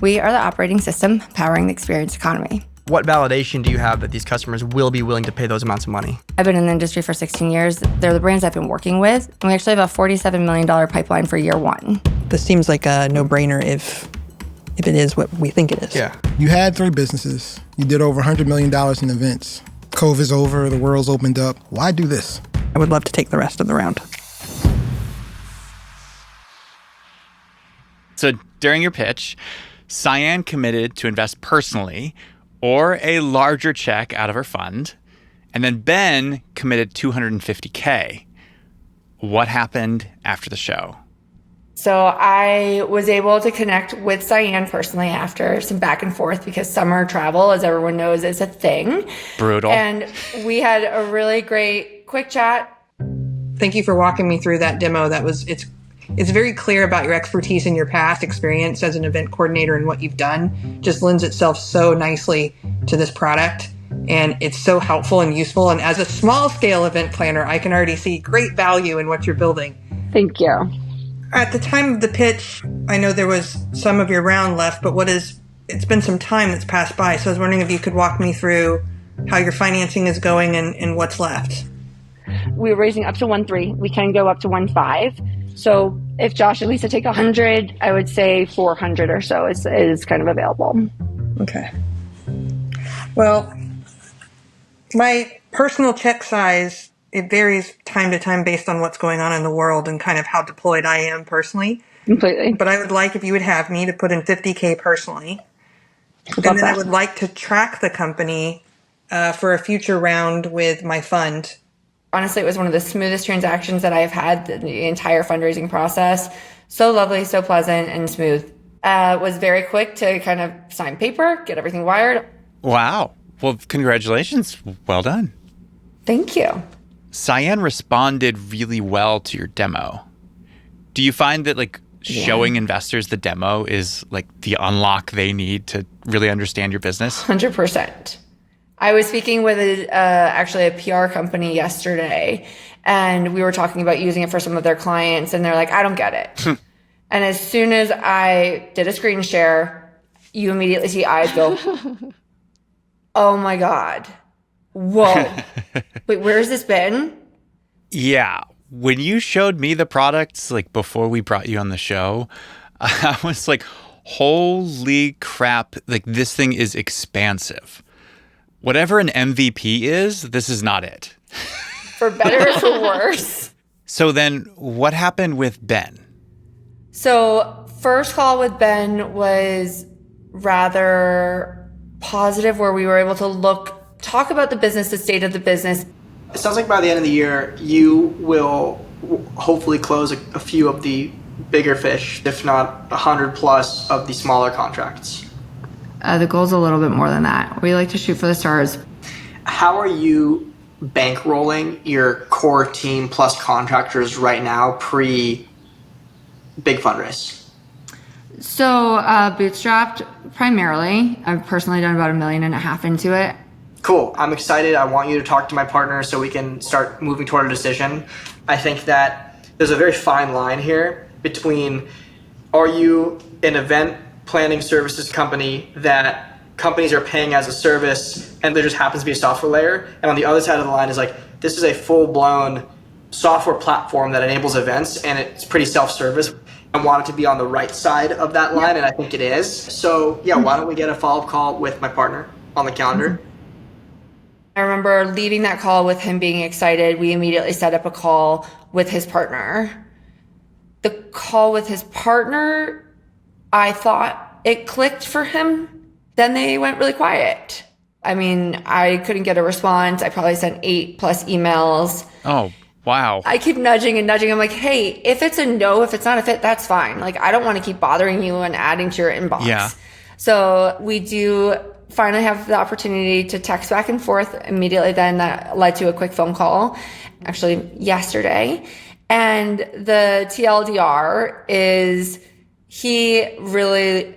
We are the operating system powering the experience economy. What validation do you have that these customers will be willing to pay those amounts of money? I've been in the industry for 16 years. They're the brands I've been working with. And we actually have a $47 million pipeline for year 1. This seems like a no-brainer if it is what we think it is. Yeah. You had 3 businesses. You did over $100 million in events. COVID's over. The world's opened up. Why do this? I would love to take the rest of the round. So during your pitch, Cyan committed to invest personally or a larger check out of her fund. And then Ben committed $250K. What happened after the show? So I was able to connect with Cyan personally after some back and forth because summer travel, as everyone knows, is a thing. Brutal. And we had a really great quick chat. Thank you for walking me through that demo. It's very clear about your expertise and your past experience as an event coordinator and what you've done. Just lends itself so nicely to this product. And it's so helpful and useful. And as a small scale event planner, I can already see great value in what you're building. Thank you. At the time of the pitch, I know there was some of your round left, but it's been some time that's passed by. So I was wondering if you could walk me through how your financing is going and what's left. We're raising up to 1.3. We can go up to 1.5. So if Josh and Lisa take 100, I would say 400 or so is kind of available. Okay. Well, my personal check size, it varies time to time based on what's going on in the world and kind of how deployed I am personally. Completely. But I would like if you would have me to put in $50K personally. And then I would like to track the company for a future round with my fund. Honestly, it was one of the smoothest transactions that I've had the entire fundraising process. So lovely, so pleasant, and smooth. Was very quick to kind of sign paper, get everything wired. Wow. Well, congratulations. Well done. Thank you. Cyan responded really well to your demo. Do you find that showing investors the demo is the unlock they need to really understand your business? 100%. I was speaking with actually a PR company yesterday, and we were talking about using it for some of their clients, and they're like, I don't get it. And as soon as I did a screen share, you immediately see eyes go, oh my God. Whoa. Wait, where has this been? Yeah. When you showed me the products, before we brought you on the show, I was like, holy crap. This thing is expansive. Whatever an MVP is, this is not it. For better or for worse. So then what happened with Ben? So First call with Ben was rather positive, where we were able to talk about the business, the state of the business. It sounds like by the end of the year, you will hopefully close a few of the bigger fish, if not 100 plus of the smaller contracts. The goal's a little bit more than that. We like to shoot for the stars. How are you bankrolling your core team plus contractors right now pre big fundraise? So bootstrapped primarily. I've personally done about $1.5 million into it. Cool. I'm excited. I want you to talk to my partner so we can start moving toward a decision. I think that there's a very fine line here between, are you an event planning services company that companies are paying as a service and there just happens to be a software layer? And on the other side of the line is like, this is a full-blown software platform that enables events and it's pretty self-service. I want it to be on the right side of that line, and I think it is. So yeah, why don't we get a follow-up call with my partner on the calendar? I remember leaving that call with him being excited. We immediately set up a call with his partner. The call with his partner, I thought it clicked for him. Then they went really quiet. I mean, I couldn't get a response. I probably sent 8+ emails. Oh, wow. I keep nudging and nudging. I'm like, hey, if it's a no, if it's not a fit, that's fine. Like, I don't want to keep bothering you and adding to your inbox. Yeah. So we do finally have the opportunity to text back and forth immediately. Then that led to a quick phone call, actually yesterday. And the TLDR is he really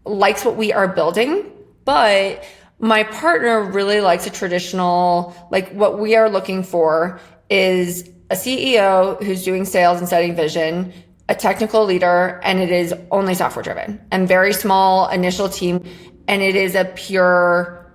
likes what we are building, but my partner really likes a traditional, like what we are looking for is a CEO who's doing sales and setting vision, a technical leader, and it is only software driven and very small initial team. And it is a pure,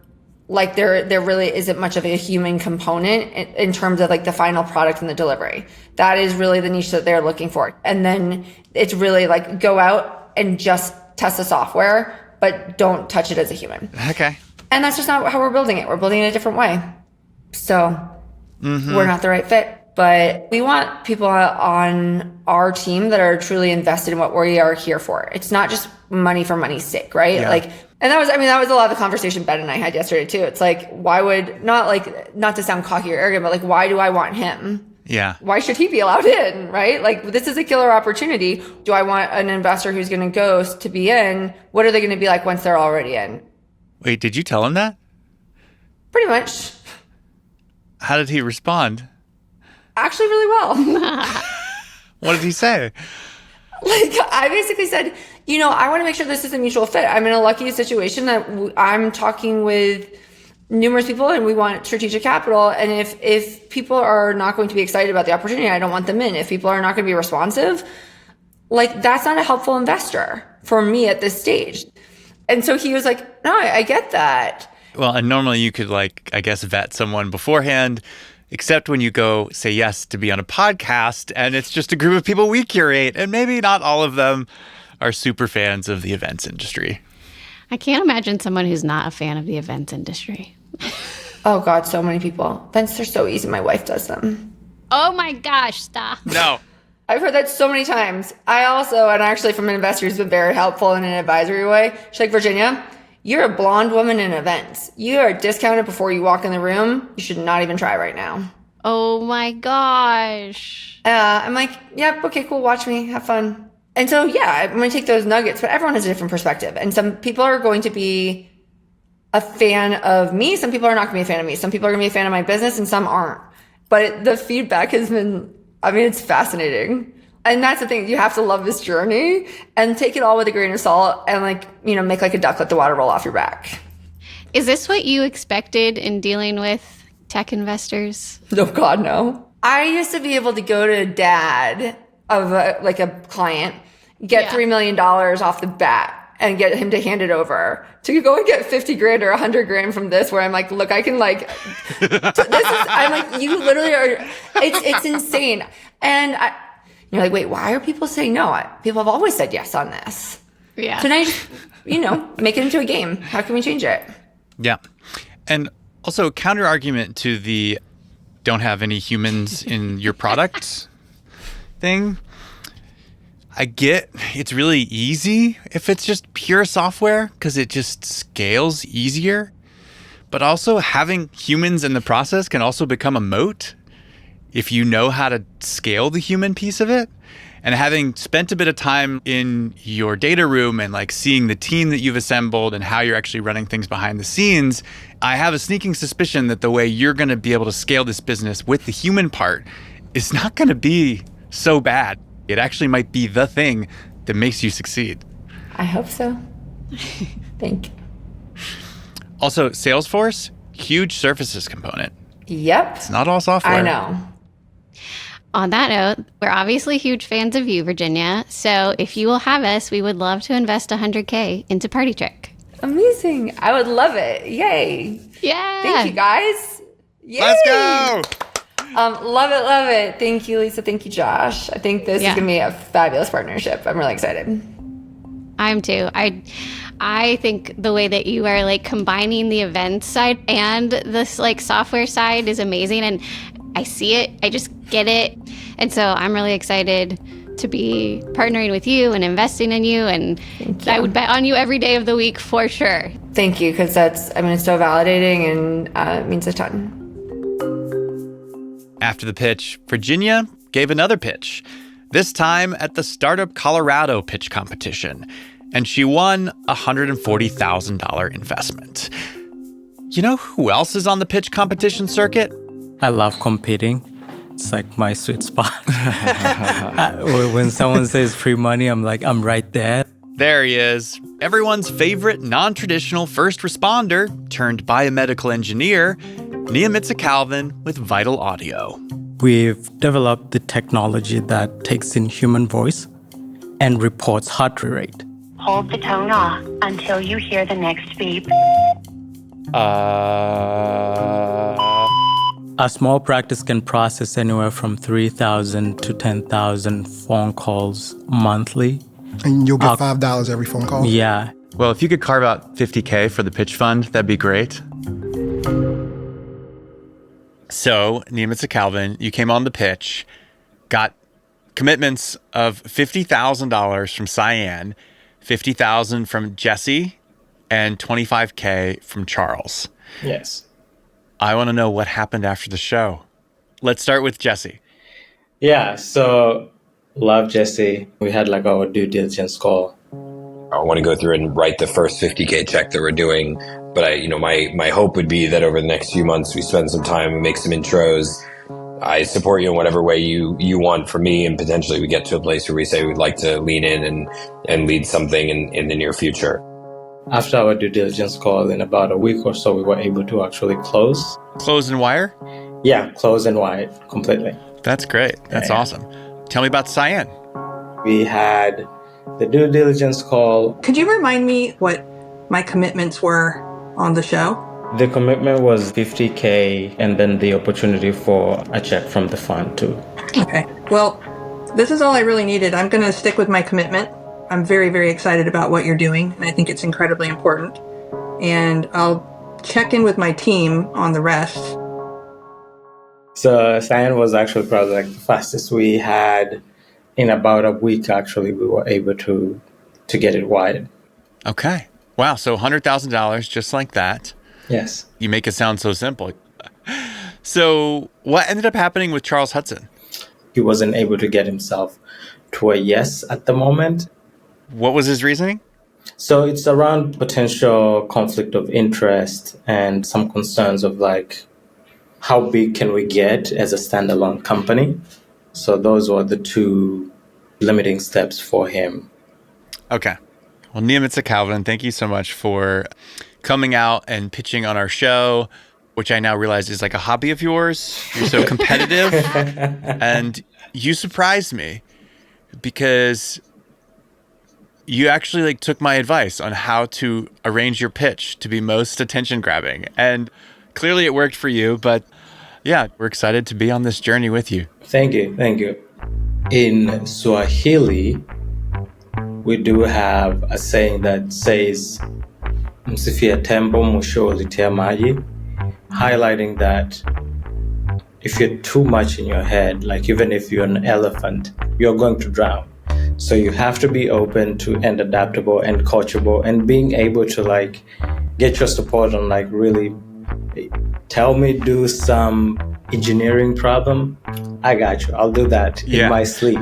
like there really isn't much of a human component in terms of like the final product and the delivery. That is really the niche that they're looking for. And then it's really like go out and just test the software, but don't touch it as a human. Okay. And that's just not how we're building it. We're building it a different way. So we're not the right fit. But we want people on our team that are truly invested in what we are here for. It's not just money for money's sake, right? Yeah. Like, and that was a lot of the conversation Ben and I had yesterday too. It's like, why would, not to sound cocky or arrogant, but like, why do I want him? Yeah. Why should he be allowed in, right? Like, this is a killer opportunity. Do I want an investor who's going to go to be in? What are they going to be like once they're already in? Wait, did you tell him that? Pretty much. How did he respond? Actually, really well. What did he say? Like, I basically said, I want to make sure this is a mutual fit. I'm in a lucky situation that I'm talking with numerous people and we want strategic capital. And if people are not going to be excited about the opportunity, I don't want them in. If people are not going to be responsive, like, that's not a helpful investor for me at this stage. And so he was like, no, I get that. Well, and normally you could, like, I guess, vet someone beforehand, except when you go say yes to be on a podcast and it's just a group of people we curate and maybe not all of them are super fans of the events industry. I can't imagine someone who's not a fan of the events industry. Oh God, so many people. Events are so easy. My wife does them. Oh my gosh, stop. No. I've heard that so many times. I also, and actually from an investor who's been very helpful in an advisory way, she's like, Virginia, you're a blonde woman in events. You are discounted before you walk in the room. You should not even try right now. Oh my gosh. I'm like, yep, okay, cool. Watch me. Have fun. And so, yeah, I'm going to take those nuggets, but everyone has a different perspective. And some people are going to be a fan of me. Some people are not going to be a fan of me. Some people are going to be a fan of my business and some aren't. But the feedback has been, it's fascinating. And that's the thing. You have to love this journey and take it all with a grain of salt and make like a duck, let the water roll off your back. Is this what you expected in dealing with tech investors? Oh God, no. I used to be able to go to dad of a client, get $3 million off the bat and get him to hand it over, to go and get 50 grand or 100 grand from this, where I'm like, look, I can I'm like, you literally are, it's insane. And you're like, wait, why are people saying no? People have always said yes on this. Yeah. Can I just, make it into a game? How can we change it? Yeah. And also, counter argument to the don't have any humans in your product thing. I get it's really easy if it's just pure software because it just scales easier. But also having humans in the process can also become a moat if you know how to scale the human piece of it. And having spent a bit of time in your data room and like seeing the team that you've assembled and how you're actually running things behind the scenes, I have a sneaking suspicion that the way you're going to be able to scale this business with the human part is not going to be so bad. It actually might be the thing that makes you succeed. I hope so. Thank you. Also, Salesforce, huge services component. Yep. It's not all software. I know. On that note, we're obviously huge fans of you, Virginia. So if you will have us, we would love to invest $100K into Partytrick. Amazing. I would love it. Yay. Yeah. Thank you, guys. Yay. Let's go. Love it, love it. Thank you, Lisa. Thank you, Josh. I think this is going to be a fabulous partnership. I'm really excited. I'm too. I think the way that you are like combining the event side and this like software side is amazing. And I see it. I just get it. And so I'm really excited to be partnering with you and investing in you. And I would bet on you every day of the week for sure. Thank you, because it's so validating and it means a ton. After the pitch, Virginia gave another pitch, this time at the Startup Colorado pitch competition. And she won a $140,000 investment. You know who else is on the pitch competition circuit? I love competing. It's like my sweet spot. When someone says free money, I'm like, I'm right there. There he is. Everyone's favorite non-traditional first responder turned biomedical engineer, Kinometrix Calvin with Vital Audio. We've developed the technology that takes in human voice and reports heart rate. Hold the tone off until you hear the next beep. A small practice can process anywhere from 3,000 to 10,000 phone calls monthly. And you'll get $5 every phone call? Yeah. Well, if you could carve out $50K for the pitch fund, that'd be great. So, Kinometrix Calvin, you came on the pitch, got commitments of $50,000 from Cyan, $50,000 from Jesse, and $25K from Charles. Yes. I want to know what happened after the show. Let's start with Jesse. Yeah, so love Jesse. We had like our due diligence call. I want to go through and write the first 50K check that we're doing. But my hope would be that over the next few months, we spend some time and make some intros. I support you in whatever way you want from me, and potentially we get to a place where we say we'd like to lean in and lead something in the near future. After our due diligence call, in about a week or so, we were able to actually close. Close and wire? Yeah, close and wire completely. That's great. That's awesome. Tell me about Cyan. We had the due diligence call. Could you remind me what my commitments were on the show? The commitment was $50K and then the opportunity for a check from the fund too. Okay. Well, this is all I really needed. I'm going to stick with my commitment. I'm very, very excited about what you're doing, and I think it's incredibly important. And I'll check in with my team on the rest. So Cyan was actually probably like the fastest we had. In about a week, actually, we were able to get it wired. Okay. Wow. So $100,000 just like that. Yes. You make it sound so simple. So what ended up happening with Charles Hudson? He wasn't able to get himself to a yes at the moment. What was his reasoning? So it's around potential conflict of interest and some concerns of like, how big can we get as a standalone company? So those were the two limiting steps for him. Okay. Well, Kinometrix Calvin, thank you so much for coming out and pitching on our show, which I now realize is like a hobby of yours. You're so competitive. And you surprised me because you actually like took my advice on how to arrange your pitch to be most attention grabbing. And clearly it worked for you, but yeah, we're excited to be on this journey with you. Thank you. Thank you. In Swahili, we do have a saying that says, Msifia tembo mwisho ulitia maji, highlighting that if you're too much in your head, like even if you're an elephant, you're going to drown. So you have to be open to and adaptable and coachable and being able to like get your support on like really tell me do some engineering problem. I got you. I'll do that in my sleep.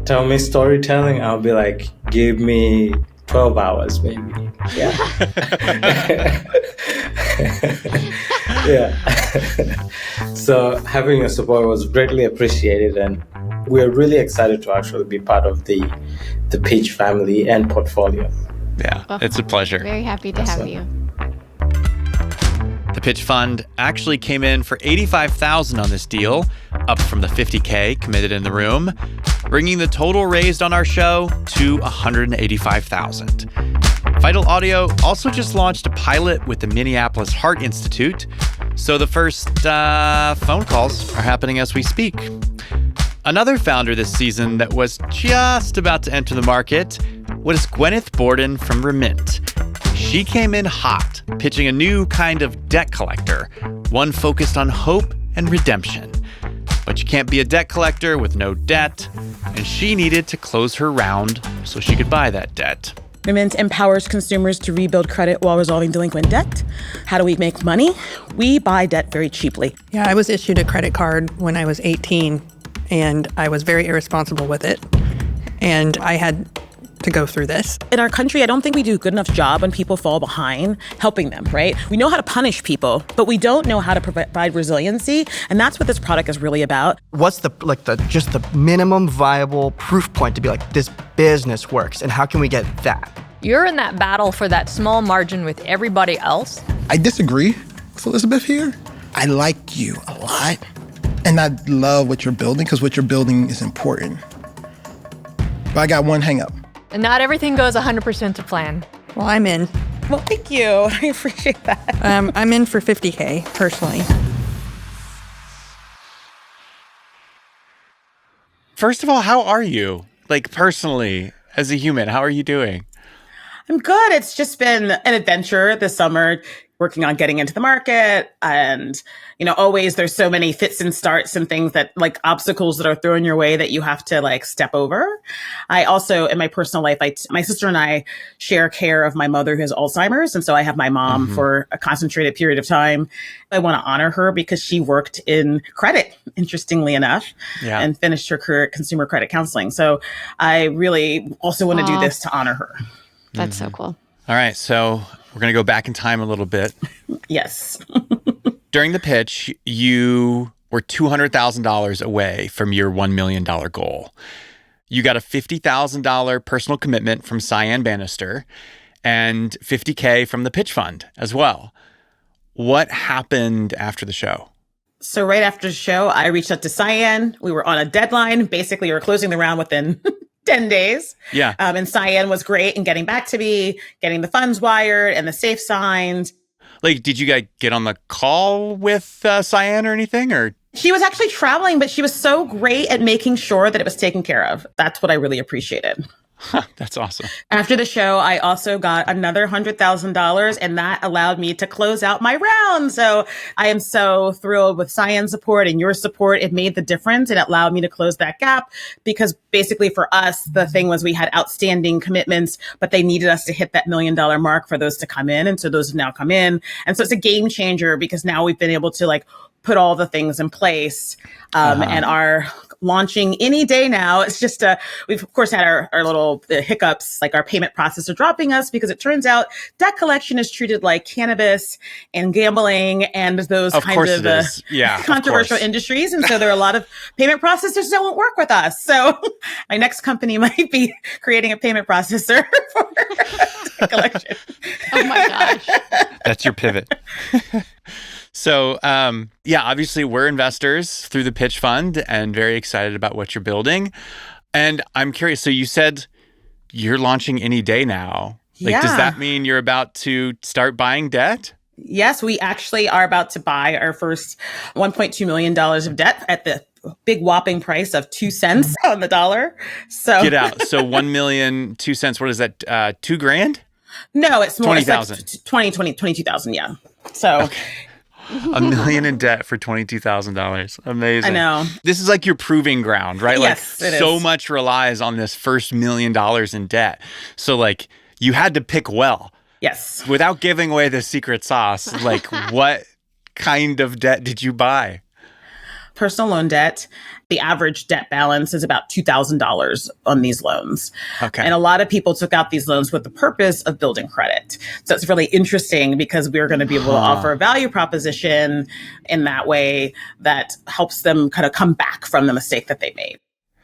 Tell me storytelling. I'll be like, give me 12 hours, maybe. Yeah. Yeah. So having your support was greatly appreciated, and we're really excited to actually be part of the Pitch family and portfolio. Yeah, it's a pleasure. Very happy to have you. The pitch fund actually came in for $85,000 on this deal, up from the $50K committed in the room, bringing the total raised on our show to $185,000. Vital Audio also just launched a pilot with the Minneapolis Heart Institute, so the first phone calls are happening as we speak. Another founder this season that was just about to enter the market was Gwyneth Borden from Remynt. She came in hot, pitching a new kind of debt collector, one focused on hope and redemption. But you can't be a debt collector with no debt, and she needed to close her round so she could buy that debt. Remynt empowers consumers to rebuild credit while resolving delinquent debt. How do we make money? We buy debt very cheaply. Yeah, I was issued a credit card when I was 18, and I was very irresponsible with it. And I had to go through this. In our country, I don't think we do a good enough job when people fall behind helping them, right? We know how to punish people, but we don't know how to provide resiliency, and that's what this product is really about. What's the minimum viable proof point to be like, this business works, and how can we get that? You're in that battle for that small margin with everybody else. I disagree with Elizabeth here. I like you a lot, and I love what you're building because what you're building is important. But I got one hang up. And not everything goes 100% to plan. Well, I'm in. Well, thank you. I appreciate that. I'm in for $50K, personally. First of all, how are you? Like, personally, as a human, how are you doing? I'm good. It's just been an adventure this summer, working on getting into the market. And, always there's so many fits and starts and things that like obstacles that are thrown your way that you have to like step over. I also, in my personal life, my sister and I share care of my mother who has Alzheimer's. And so I have my mom for a concentrated period of time. I want to honor her because she worked in credit, interestingly enough, and finished her career at consumer credit counseling. So I really also want to do this to honor her. That's so cool. All right, so we're going to go back in time a little bit. Yes. During the pitch, you were $200,000 away from your $1 million goal. You got a $50,000 personal commitment from Cyan Banister and $50K from the pitch fund as well. What happened after the show? So right after the show, I reached out to Cyan. We were on a deadline. Basically, we were closing the round within 10 days. Yeah. And Cyan was great in getting back to me, getting the funds wired and the safe signed. Like, did you guys get on the call with Cyan or anything? Or she was actually traveling, but she was so great at making sure that it was taken care of. That's what I really appreciated. That's awesome. After the show, I also got another $100,000, and that allowed me to close out my round. So I am so thrilled with Cyan's support and your support. It made the difference. It allowed me to close that gap because basically for us, the thing was we had outstanding commitments, but they needed us to hit that $1 million mark for those to come in. And so those have now come in. And so it's a game changer because now we've been able to like put all the things in place and are launching any day now. It's just, we've of course had our little hiccups, like our payment processor dropping us because it turns out debt collection is treated like cannabis and gambling and those kinds of controversial industries. And so there are a lot of payment processors that won't work with us. So my next company might be creating a payment processor for debt collection. Oh my gosh. That's your pivot. So, obviously we're investors through the pitch fund and very excited about what you're building. And I'm curious, so you said you're launching any day now. Like, does that mean you're about to start buying debt? Yes, we actually are about to buy our first $1.2 million of debt at the big whopping price of 2 cents on the dollar. So get out. So 1 million, 2 cents. What is that? $2,000? No, it's more 20,000. Like 22,000. Yeah. So $1 million in debt for $22,000. Amazing. I know. This is like your proving ground, right? Yes, like it so is. much relies on this first $1 million in debt. So like you had to pick well. Yes. Without giving away the secret sauce, like what kind of debt did you buy? Personal loan debt. The average debt balance is about $2,000 on these loans. Okay. And a lot of people took out these loans with the purpose of building credit. So it's really interesting because we're going to be able to offer a value proposition in that way that helps them kind of come back from the mistake that they made.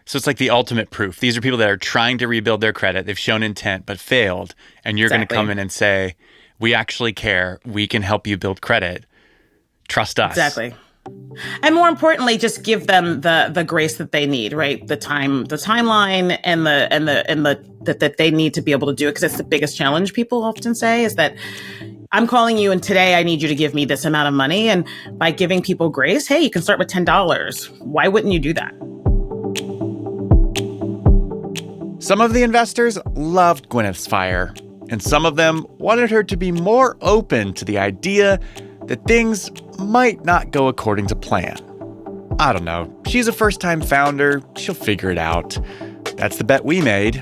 So it's like the ultimate proof. These are people that are trying to rebuild their credit. They've shown intent, but failed. And you're going to come in and say, we actually care. We can help you build credit. Trust us. Exactly. And more importantly, just give them the grace that they need, right? The timeline and that they need to be able to do it. Because it's the biggest challenge people often say is that I'm calling you and today I need you to give me this amount of money. And by giving people grace, hey, you can start with $10. Why wouldn't you do that? Some of the investors loved Gwyneth's fire, and some of them wanted her to be more open to the idea that things might not go according to plan. I don't know. She's a first-time founder. She'll figure it out. That's the bet we made.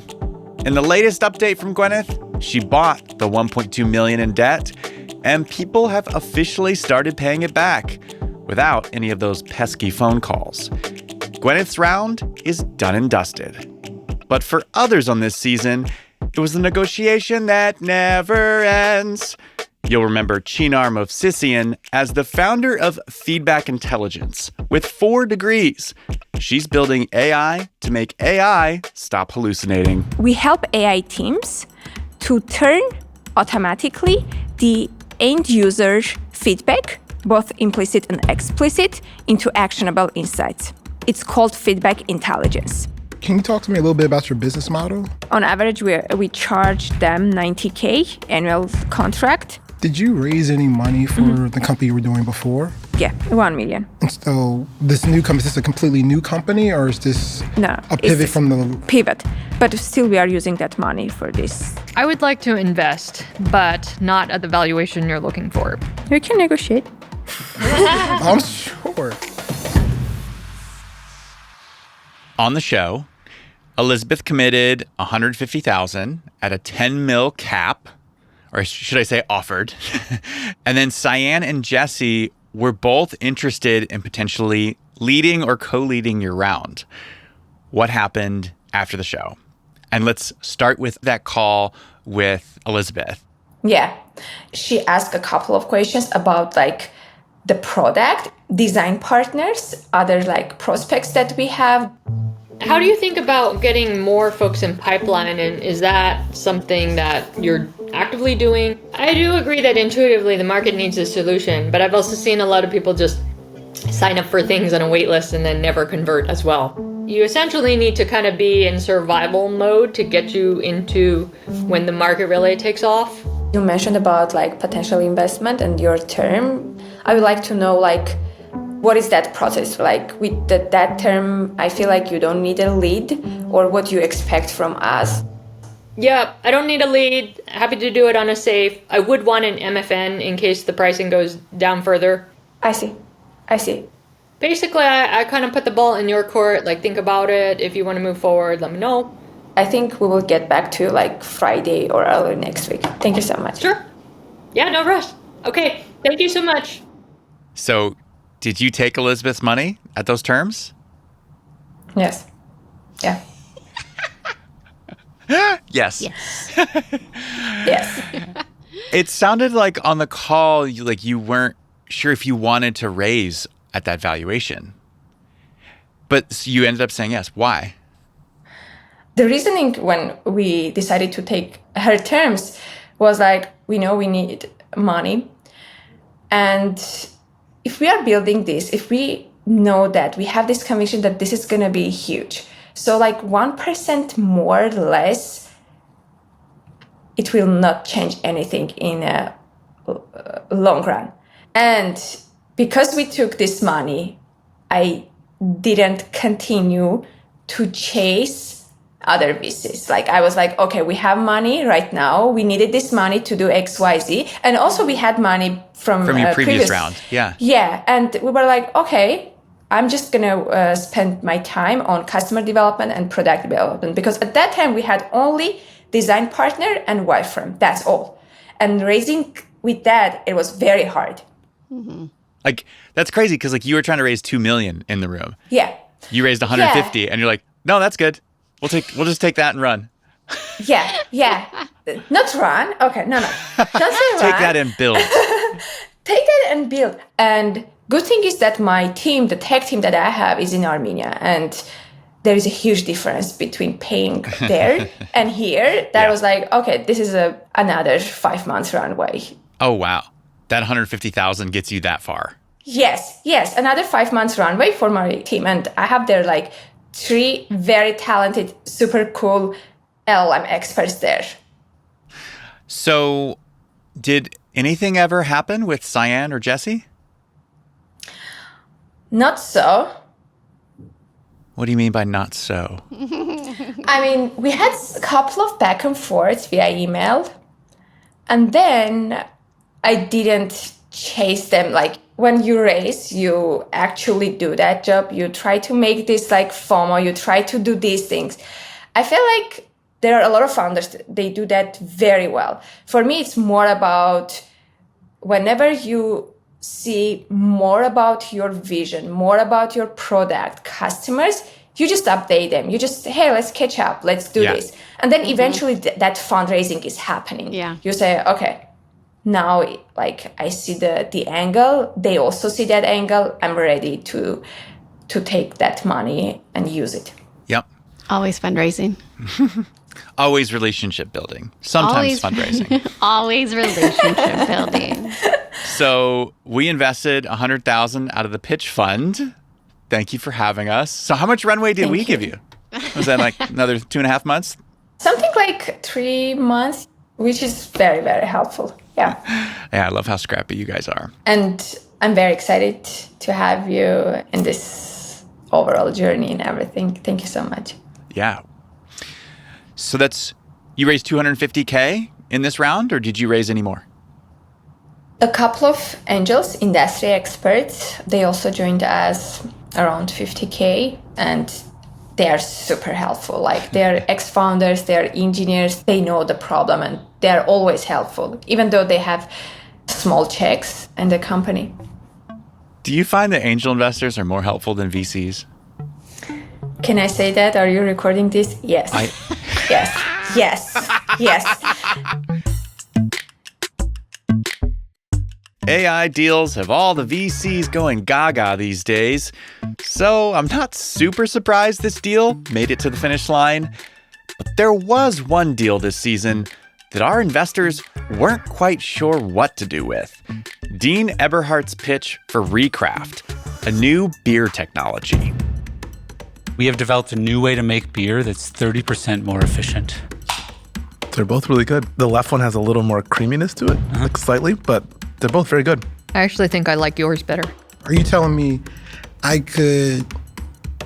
In the latest update from Gwyneth, she bought the $1.2 million in debt, and people have officially started paying it back without any of those pesky phone calls. Gwyneth's round is done and dusted. But for others on this season, it was a negotiation that never ends. You'll remember Chinar Movsisian as the founder of Feedback Intelligence with 4 degrees. She's building AI to make AI stop hallucinating. We help AI teams to turn automatically the end user's feedback, both implicit and explicit, into actionable insights. It's called Feedback Intelligence. Can you talk to me a little bit about your business model? On average, we charge them $90K annual contract. Did you raise any money for the company you were doing before? Yeah, $1 million. And so this new company, is this a completely new company or is this a pivot from the... Pivot, but still we are using that money for this. I would like to invest, but not at the valuation you're looking for. We can negotiate. I'm sure. On the show, Elizabeth committed $150,000 at a 10 mil cap, or should I say offered. And then Cyan and Jesse were both interested in potentially leading or co-leading your round. What happened after the show? And let's start with that call with Elizabeth. Yeah. She asked a couple of questions about like the product, design partners, other like prospects that we have. How do you think about getting more folks in pipeline, and is that something that you're actively doing? I do agree that intuitively the market needs a solution, but I've also seen a lot of people just sign up for things on a wait list and then never convert as well. You essentially need to kind of be in survival mode to get you into when the market really takes off. You mentioned about like potential investment and your term. I would like to know like, what is that process like with that term? I feel like you don't need a lead, or what you expect from us. Yeah, I don't need a lead. Happy to do it on a safe. I would want an MFN in case the pricing goes down further. I see. Basically, I kind of put the ball in your court. Like, think about it. If you want to move forward, let me know. I think we will get back to like Friday or early next week. Thank you so much. Sure. Yeah, no rush. Okay, thank you so much. So, did you take Elizabeth's money at those terms? Yes. Yeah. Yes. Yes. It sounded like on the call, you weren't sure if you wanted to raise at that valuation. But you ended up saying yes. Why? The reasoning when we decided to take her terms was like, we know we need money. And if we are building this, if we know that we have this conviction that this is going to be huge, so like 1% more or less, it will not change anything in a long run. And because we took this money, I didn't continue to chase other VCs. Like I was like, okay, we have money right now. We needed this money to do X, Y, Z. And also we had money from your previous round. Yeah. Yeah. And we were like, okay, I'm just going to spend my time on customer development and product development. Because at that time we had only design partner and wireframe. That's all. And raising with that, it was very hard. Mm-hmm. Like, that's crazy because like you were trying to raise $2 million in the room. Yeah. You raised 150 and you're like, no, that's good. We'll just take that and run. Yeah. Not run. Okay, no. Don't say run. Take that and build. Take that and build. And good thing is that my team, the tech team that I have, is in Armenia. And there is a huge difference between paying there and here. That was like, okay, this is another 5 months runway. Oh, wow. That 150,000 gets you that far. Yes. Another 5 months runway for my team. And I have there like 3 very talented, super cool LLM experts there. So did anything ever happen with Cyan or Jesse? Not so. What do you mean by not so? I mean, we had a couple of back and forths via email. And then I didn't chase them. Like when you race, you actually do that job. You try to make this like FOMO. You try to do these things. I feel like there are a lot of founders, they do that very well. For me, it's more about whenever you see more about your vision, more about your product, customers, you just update them. You just, hey, let's catch up. Let's do this. And then eventually that fundraising is happening. Yeah. You say, okay, now like I see the angle. They also see that angle. I'm ready to take that money and use it. Yep. Always fundraising. Always relationship building. Sometimes fundraising. Always relationship building. So we invested $100,000 out of the pitch fund. Thank you for having us. So how much runway did we give you? Was that like another 2.5 months? Something like 3 months, which is very, very helpful. Yeah. Yeah, I love how scrappy you guys are. And I'm very excited to have you in this overall journey and everything. Thank you so much. Yeah. So you raised $250K in this round, or did you raise any more? A couple of angels, industry experts, they also joined us around $50K, and they are super helpful. Like they're ex-founders, they're engineers, they know the problem, and they're always helpful, even though they have small checks in the company. Do you find that angel investors are more helpful than VCs? Can I say that? Are you recording this? Yes. Yes. AI deals have all the VCs going gaga these days, so I'm not super surprised this deal made it to the finish line. But there was one deal this season that our investors weren't quite sure what to do with. Dean Eberhardt's pitch for ReCraft, a new beer technology. We have developed a new way to make beer that's 30% more efficient. They're both really good. The left one has a little more creaminess to it, like slightly, but they're both very good. I actually think I like yours better. Are you telling me I could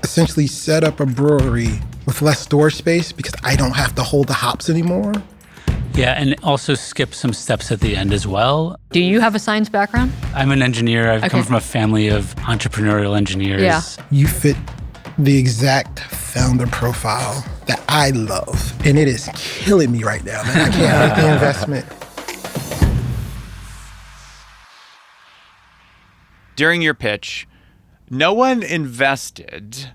essentially set up a brewery with less storage space because I don't have to hold the hops anymore? Yeah, and also skip some steps at the end as well. Do you have a science background? I'm an engineer. I've come from a family of entrepreneurial engineers. Yeah. You fit the exact founder profile that I love, and it is killing me right now, man. I can't make the investment. During your pitch, no one invested,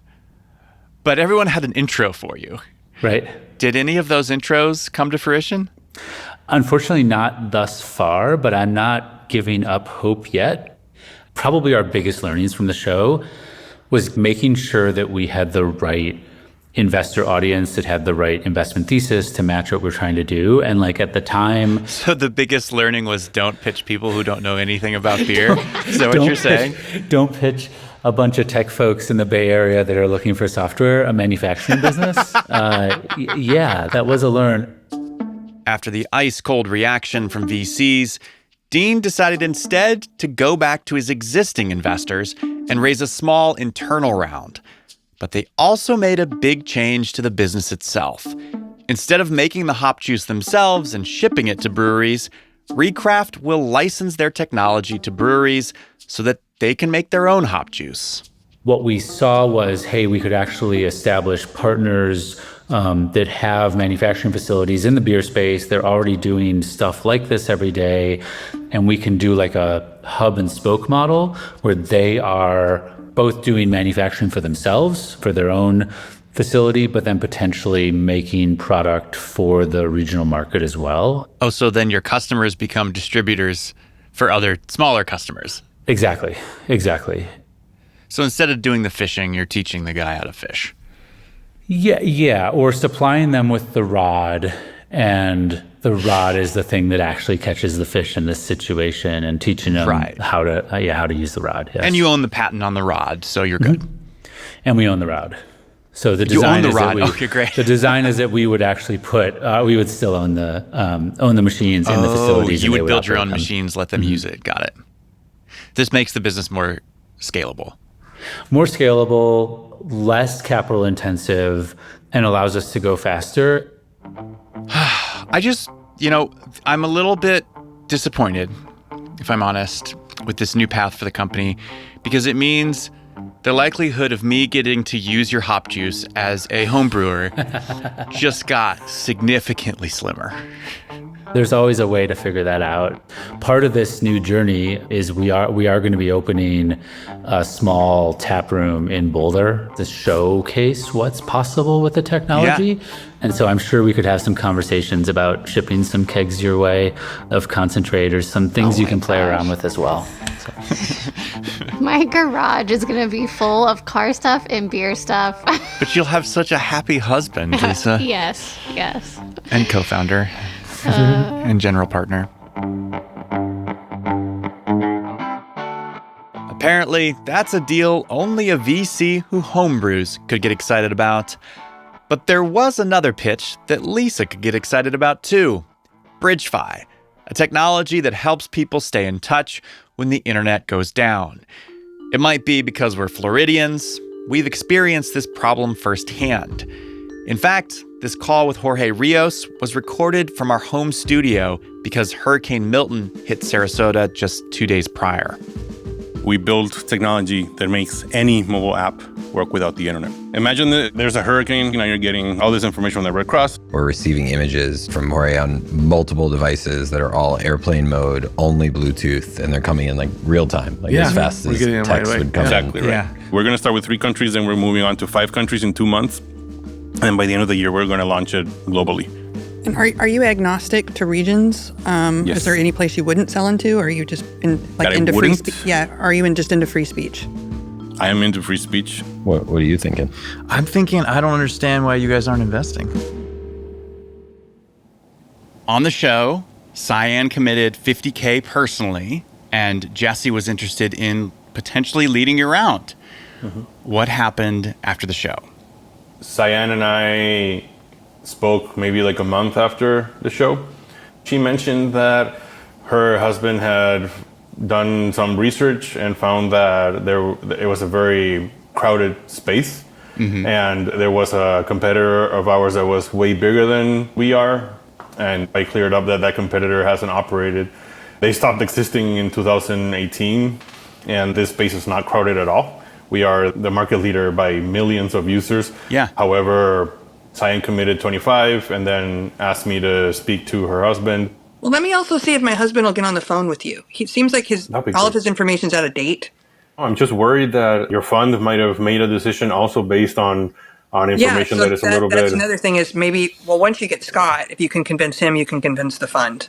but everyone had an intro for you. Right. Did any of those intros come to fruition? Unfortunately, not thus far, but I'm not giving up hope yet. Probably our biggest learnings from the show was making sure that we had the right investor audience that had the right investment thesis to match what we're trying to do. And like at the time... So the biggest learning was don't pitch people who don't know anything about beer? Is that what you're saying? Don't pitch a bunch of tech folks in the Bay Area that are looking for software, a manufacturing business. Yeah, that was a learn. After the ice-cold reaction from VCs, Dean decided instead to go back to his existing investors and raise a small internal round. But they also made a big change to the business itself. Instead of making the hop juice themselves and shipping it to breweries, ReCraft will license their technology to breweries so that they can make their own hop juice. What we saw was, hey, we could actually establish partners that have manufacturing facilities in the beer space. They're already doing stuff like this every day. And we can do like a hub and spoke model where they are both doing manufacturing for themselves, for their own facility, but then potentially making product for the regional market as well. Oh, so then your customers become distributors for other smaller customers. Exactly. So instead of doing the fishing, you're teaching the guy how to fish. Yeah, or supplying them with the rod, and the rod is the thing that actually catches the fish in this situation, and teaching them how to use the rod. Yes. And you own the patent on the rod, so you're good. And we own the rod. So the design you own the is rod. that we, okay, great. The design is that we would actually we would still own the machines in the facilities. You would build your own machines, let them use it. Got it. This makes the business more scalable. More scalable, less capital intensive, and allows us to go faster. I just, I'm a little bit disappointed, if I'm honest, with this new path for the company, because it means the likelihood of me getting to use your hop juice as a home brewer just got significantly slimmer. There's always a way to figure that out. Part of this new journey is we are going to be opening a small tap room in Boulder to showcase what's possible with the technology. Yeah. And so I'm sure we could have some conversations about shipping some kegs your way of concentrate or some things you can play around with as well. So. My garage is going to be full of car stuff and beer stuff. But you'll have such a happy husband, Lisa. Yes. And co-founder. And general partner. Apparently, that's a deal only a VC who homebrews could get excited about. But there was another pitch that Lisa could get excited about too. Bridgefy, a technology that helps people stay in touch when the internet goes down. It might be because we're Floridians. We've experienced this problem firsthand. In fact, this call with Jorge Rios was recorded from our home studio because Hurricane Milton hit Sarasota just 2 days prior. We build technology that makes any mobile app work without the internet. Imagine that there's a hurricane, now you're getting all this information from the Red Cross. We're receiving images from Jorge on multiple devices that are all airplane mode, only Bluetooth, and they're coming in like real time, as fast as text would come in. Exactly right. Yeah. We're going to start with 3 countries, and we're moving on to 5 countries in 2 months. And by the end of the year, we're going to launch it globally. And are you agnostic to regions? Yes. Is there any place you wouldn't sell into, or are you just into free speech? Yeah, are you just into free speech? I am into free speech. What are you thinking? I'm thinking I don't understand why you guys aren't investing. On the show, Cyan committed $50K personally, and Jesse was interested in potentially leading you around. Mm-hmm. What happened after the show? Cyan and I spoke maybe like a month after the show. She mentioned that her husband had done some research and found that it was a very crowded space. Mm-hmm. And there was a competitor of ours that was way bigger than we are. And I cleared up that competitor hasn't operated. They stopped existing in 2018, and this space is not crowded at all. We are the market leader by millions of users. Yeah. However, Cyan committed 25 and then asked me to speak to her husband. Well, let me also see if my husband will get on the phone with you. It seems like all of his information's out of date. I'm just worried that your fund might have made a decision also based on information that is a little bit... That's another thing is maybe, once you get Scott, if you can convince him, you can convince the fund.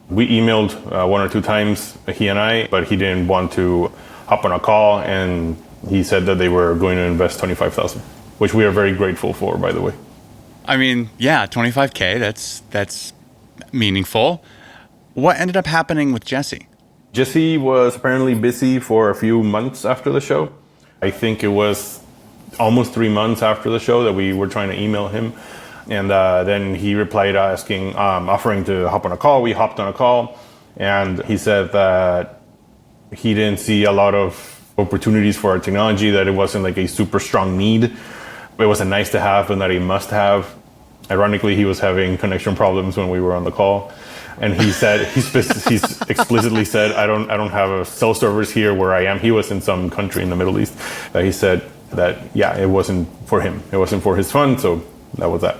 We emailed 1 or 2 times, he and I, but he didn't want to hop on a call, and he said that they were going to invest $25,000, which we are very grateful for, by the way. I mean, yeah, $25K, that's meaningful. What ended up happening with Jesse? Jesse was apparently busy for a few months after the show. I think it was almost 3 months after the show that we were trying to email him. And then he replied asking, offering to hop on a call. We hopped on a call, and he said that he didn't see a lot of opportunities for our technology, that it wasn't like a super strong need. It was a nice to have, but not a must have. Ironically, he was having connection problems when we were on the call. And he said, he's explicitly said, I don't have a cell servers here where I am. He was in some country in the Middle East. He said that, yeah, it wasn't for him. It wasn't for his fund. So that was that.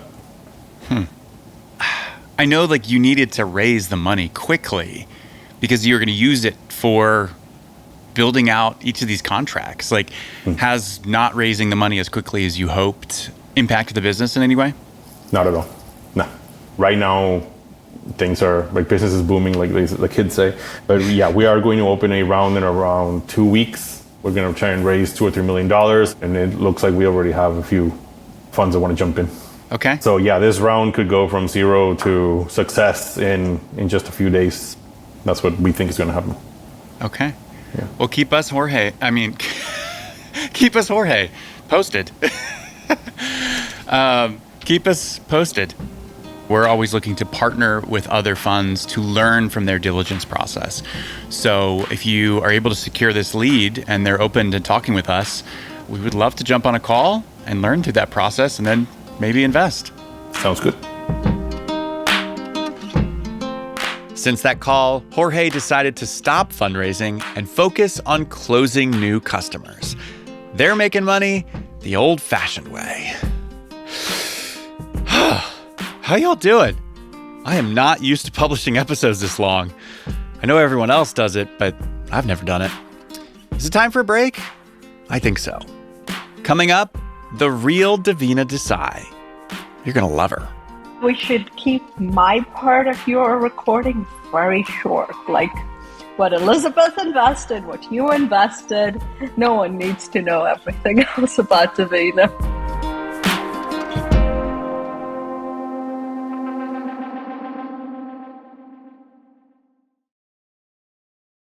I know like you needed to raise the money quickly because you were going to use it for building out each of these contracts. Like, has not raising the money as quickly as you hoped impacted the business in any way? Not at all. No. Right now, things are like business is booming, like the kids say. But yeah, we are going to open a round in around 2 weeks. We're going to try and raise $2 or $3 million, and it looks like we already have a few funds that want to jump in. Okay. So yeah, this round could go from 0 to success in just a few days. That's what we think is going to happen. Okay. Yeah. Well, keep us Jorge posted. Keep us posted. We're always looking to partner with other funds to learn from their diligence process. So if you are able to secure this lead and they're open to talking with us, we would love to jump on a call and learn through that process and then maybe invest. Sounds good. Since that call, Jorge decided to stop fundraising and focus on closing new customers. They're making money the old-fashioned way. How y'all doing? I am not used to publishing episodes this long. I know everyone else does it, but I've never done it. Is it time for a break? I think so. Coming up, the real Davina Desai. You're gonna love her. We should keep my part of your recording very short, like what Elizabeth invested, what you invested. No one needs to know everything else about Davina.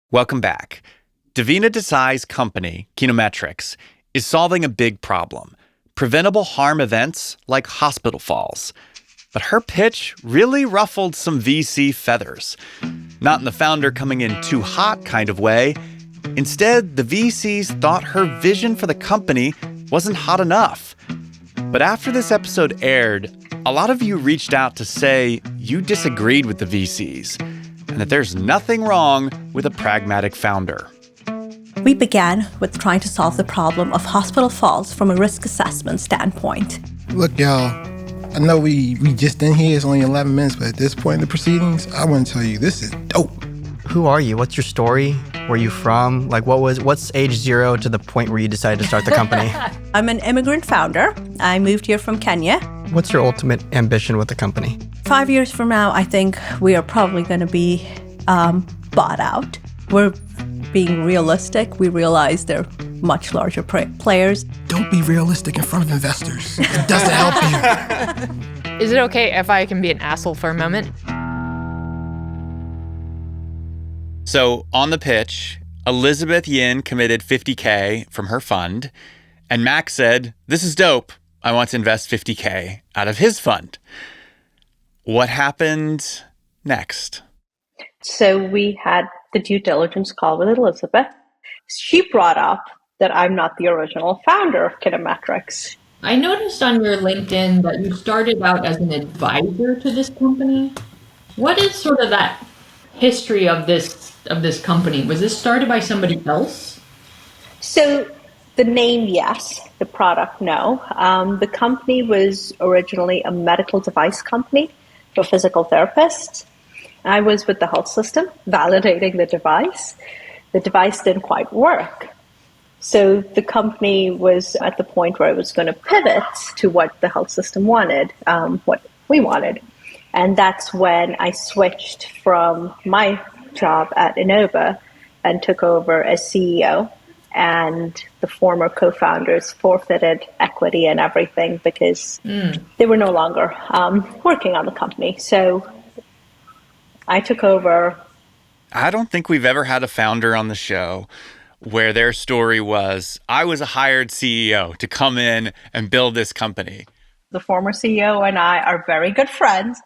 Welcome back. Davina Desai's company, Kinometrix, is solving a big problem: preventable harm events like hospital falls. But her pitch really ruffled some VC feathers. Not in the founder coming in too hot kind of way. Instead, the VCs thought her vision for the company wasn't hot enough. But after this episode aired, a lot of you reached out to say you disagreed with the VCs and that there's nothing wrong with a pragmatic founder. We began with trying to solve the problem of hospital falls from a risk assessment standpoint. Look, y'all, I know we just in here, it's only 11 minutes, but at this point in the proceedings, I want to tell you, this is dope. Who are you? What's your story? Where are you from? Like, what's age 0 to the point where you decided to start the company? I'm an immigrant founder. I moved here from Kenya. What's your ultimate ambition with the company? 5 years from now, I think we are probably going to be bought out. We're being realistic. We realize they're much larger players. Don't be realistic in front of investors. It doesn't help you. Is it okay if I can be an asshole for a moment? So on the pitch, Elizabeth Yin committed $50K from her fund, and Max said, "This is dope. I want to invest $50K out of his fund." What happened next? So we had the due diligence call with Elizabeth. She brought up that I'm not the original founder of Kinometrix. I noticed on your LinkedIn that you started out as an advisor to this company. What is sort of that history of this company? Was this started by somebody else? So the name, yes. The product, no. The company was originally a medical device company for physical therapists. I was with the health system validating the device. The device didn't quite work. So the company was at the point where it was going to pivot to what the health system wanted, what we wanted. And that's when I switched from my job at Innova and took over as CEO. And the former co-founders forfeited equity and everything because they were no longer working on the company. So I took over. I don't think we've ever had a founder on the show where their story was, I was a hired CEO to come in and build this company. The former CEO and I are very good friends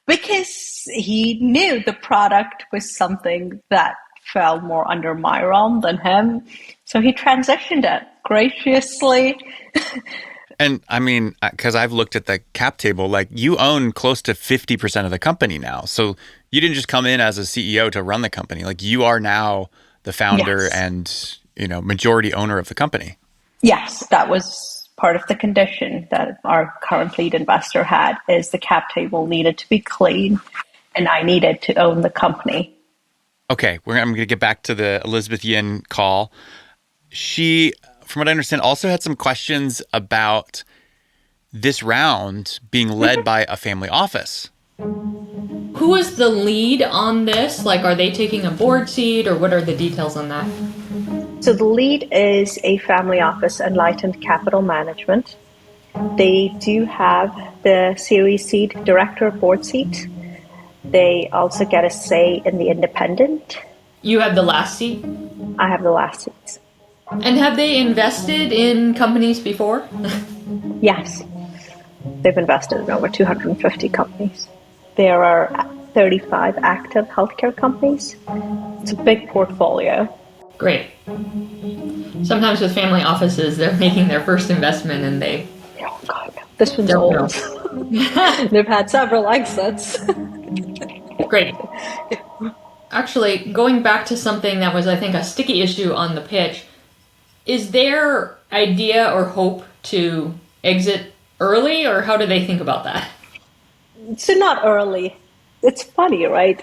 because he knew the product was something that fell more under my realm than him. So he transitioned it graciously. And I mean, because I've looked at the cap table, like you own close to 50% of the company now. So you didn't just come in as a CEO to run the company. Like you are now the founder and, majority owner of the company. Yes, that was part of the condition that our current lead investor had, is the cap table needed to be clean and I needed to own the company. Okay, I'm going to get back to the Elizabeth Yin call. She, from what I understand, also had some questions about this round being led by a family office. Who is the lead on this? Like, are they taking a board seat, or what are the details on that? So the lead is a family office, Enlightened Capital Management. They do have the Series C director board seat. They also get a say in the independent. You have the last seat? I have the last seat. And have they invested in companies before? Yes. They've invested in over 250 companies. There are 35 active healthcare companies. It's a big portfolio. Great. Sometimes with family offices, they're making their first investment and they... Oh, God. This one's old. They've had several exits. Great. Actually, going back to something that was, I think, a sticky issue on the pitch, is their idea or hope to exit early, or how do they think about that? So not early. It's funny, right?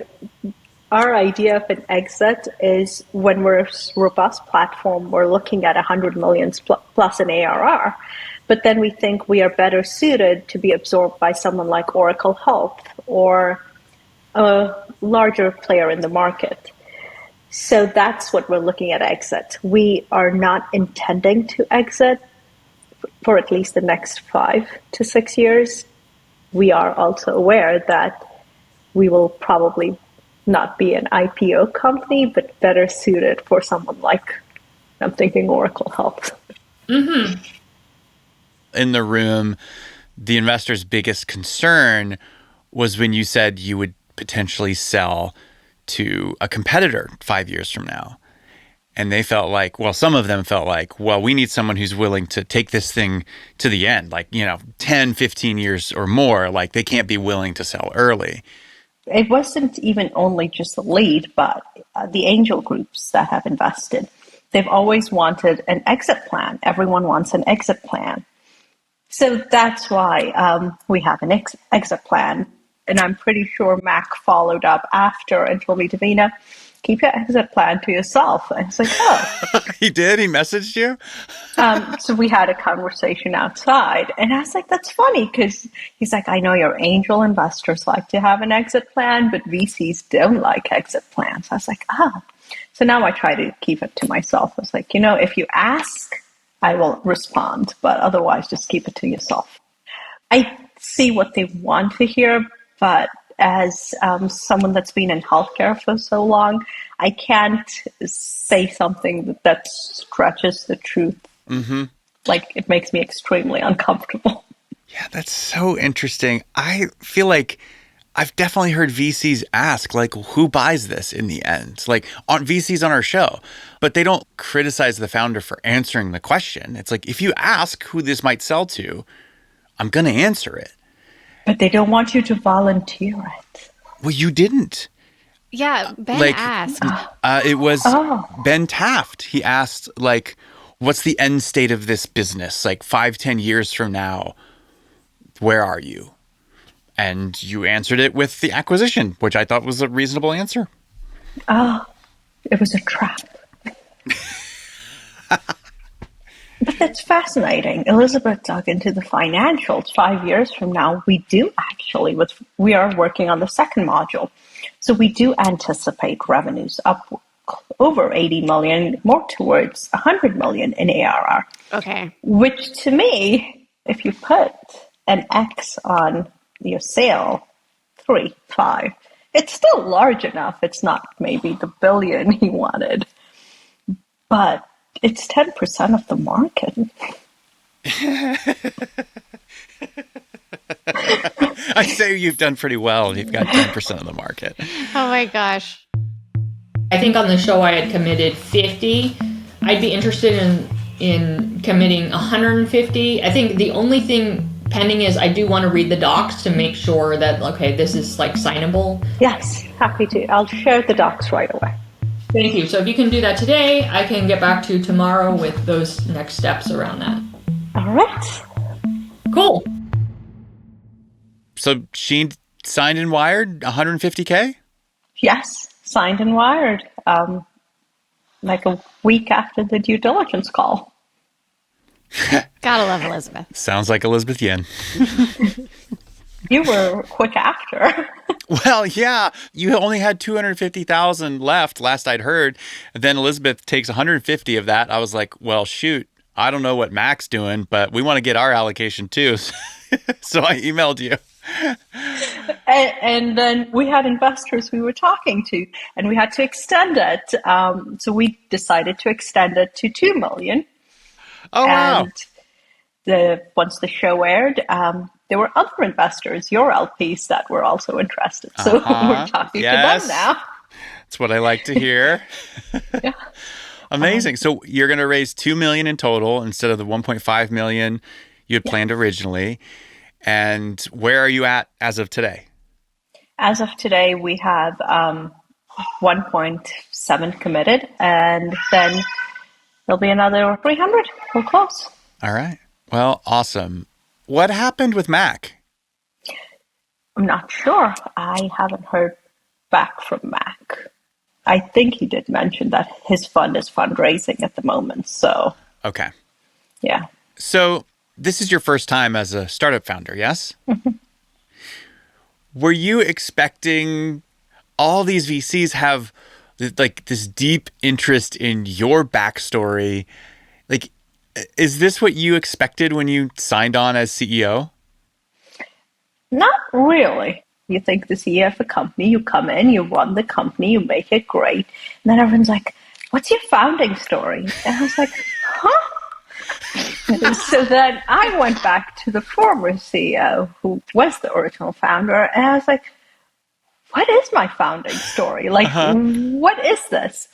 Our idea of an exit is when we're a robust platform, we're looking at 100 million plus in ARR. But then we think we are better suited to be absorbed by someone like Oracle Health or a larger player in the market. So that's what we're looking at exit. We are not intending to exit for at least the next 5 to 6 years. We are also aware that we will probably not be an IPO company, but better suited for someone like, I'm thinking, Oracle Health. Mm-hmm. In the room, the investor's biggest concern was when you said you would potentially sell to a competitor 5 years from now. And they felt like, well, some of them felt like, well, we need someone who's willing to take this thing to the end, like, 10, 15 years or more. Like, they can't be willing to sell early. It wasn't even only just the lead, but the angel groups that have invested. They've always wanted an exit plan. Everyone wants an exit plan. So that's why we have an exit plan. And I'm pretty sure Mac followed up after and told me, Davina, keep your exit plan to yourself. I was like, oh. He did? He messaged you? So we had a conversation outside. And I was like, that's funny, because he's like, I know your angel investors like to have an exit plan, but VCs don't like exit plans. I was like, oh. So now I try to keep it to myself. I was like, if you ask, I will respond, but otherwise just keep it to yourself. I see what they want to hear, but as someone that's been in healthcare for so long, I can't say something that stretches the truth. Mm-hmm. Like, it makes me extremely uncomfortable. Yeah, that's so interesting. I feel like I've definitely heard VCs ask, like, who buys this in the end? Like, on VCs on our show, but they don't criticize the founder for answering the question. It's like, if you ask who this might sell to, I'm going to answer it. But they don't want you to volunteer it. Well, you didn't. Yeah, Ben asked. It was Ben Taft. He asked, like, what's the end state of this business? Like 5-10 years from now, where are you? And you answered it with the acquisition, which I thought was a reasonable answer. Oh, it was a trap. But that's fascinating. Elizabeth dug into the financials. 5 years from now, we are working on the second module. So we do anticipate revenues up over 80 million, more towards 100 million in ARR. Okay. Which to me, if you put an X on your sale, 3, 5, it's still large enough. It's not maybe the billion he wanted, but it's 10% of the market. I say you've done pretty well. You've got 10% of the market. Oh my gosh. I think on the show I had committed 50. I'd be interested in committing 150. I think the only thing pending is I do want to read the docs to make sure that, okay, this is like signable. Yes, happy to. I'll share the docs right away. Thank you. So if you can do that today, I can get back to you tomorrow with those next steps around that. All right. Cool. So she signed and wired 150K? Yes, signed and wired. Like a week after the due diligence call. Gotta love Elizabeth. Sounds like Elizabeth Yin. You were quick after. Well, yeah, you only had 250,000 left, last I'd heard. Then Elizabeth takes 150 of that. I was like, well, shoot, I don't know what Mac's doing, but we want to get our allocation too. So I emailed you. And then we had investors we were talking to, and we had to extend it. So we decided to extend it to $2 million. Oh, wow. And once the show aired, there were other investors, your LPs, that were also interested. So we're talking to them now. That's what I like to hear. Yeah. Amazing. So you're going to raise $2 million in total instead of the $1.5 million you had planned originally. And where are you at as of today? As of today, we have 1.7 committed, and then there'll be another 300. We'll close. All right. Well, awesome. What happened with Mac? I'm not sure. I haven't heard back from Mac. I think he did mention that his fund is fundraising at the moment. So, okay. Yeah. So this is your first time as a startup founder, yes? Were you expecting all these VCs have like this deep interest in your backstory? Like, is this what you expected when you signed on as CEO? Not really. You think the CEO of a company, you come in, you run the company, you make it great. And then everyone's like, what's your founding story? And I was like, huh? So then I went back to the former CEO who was the original founder. And I was like, what is my founding story? Like, what is this?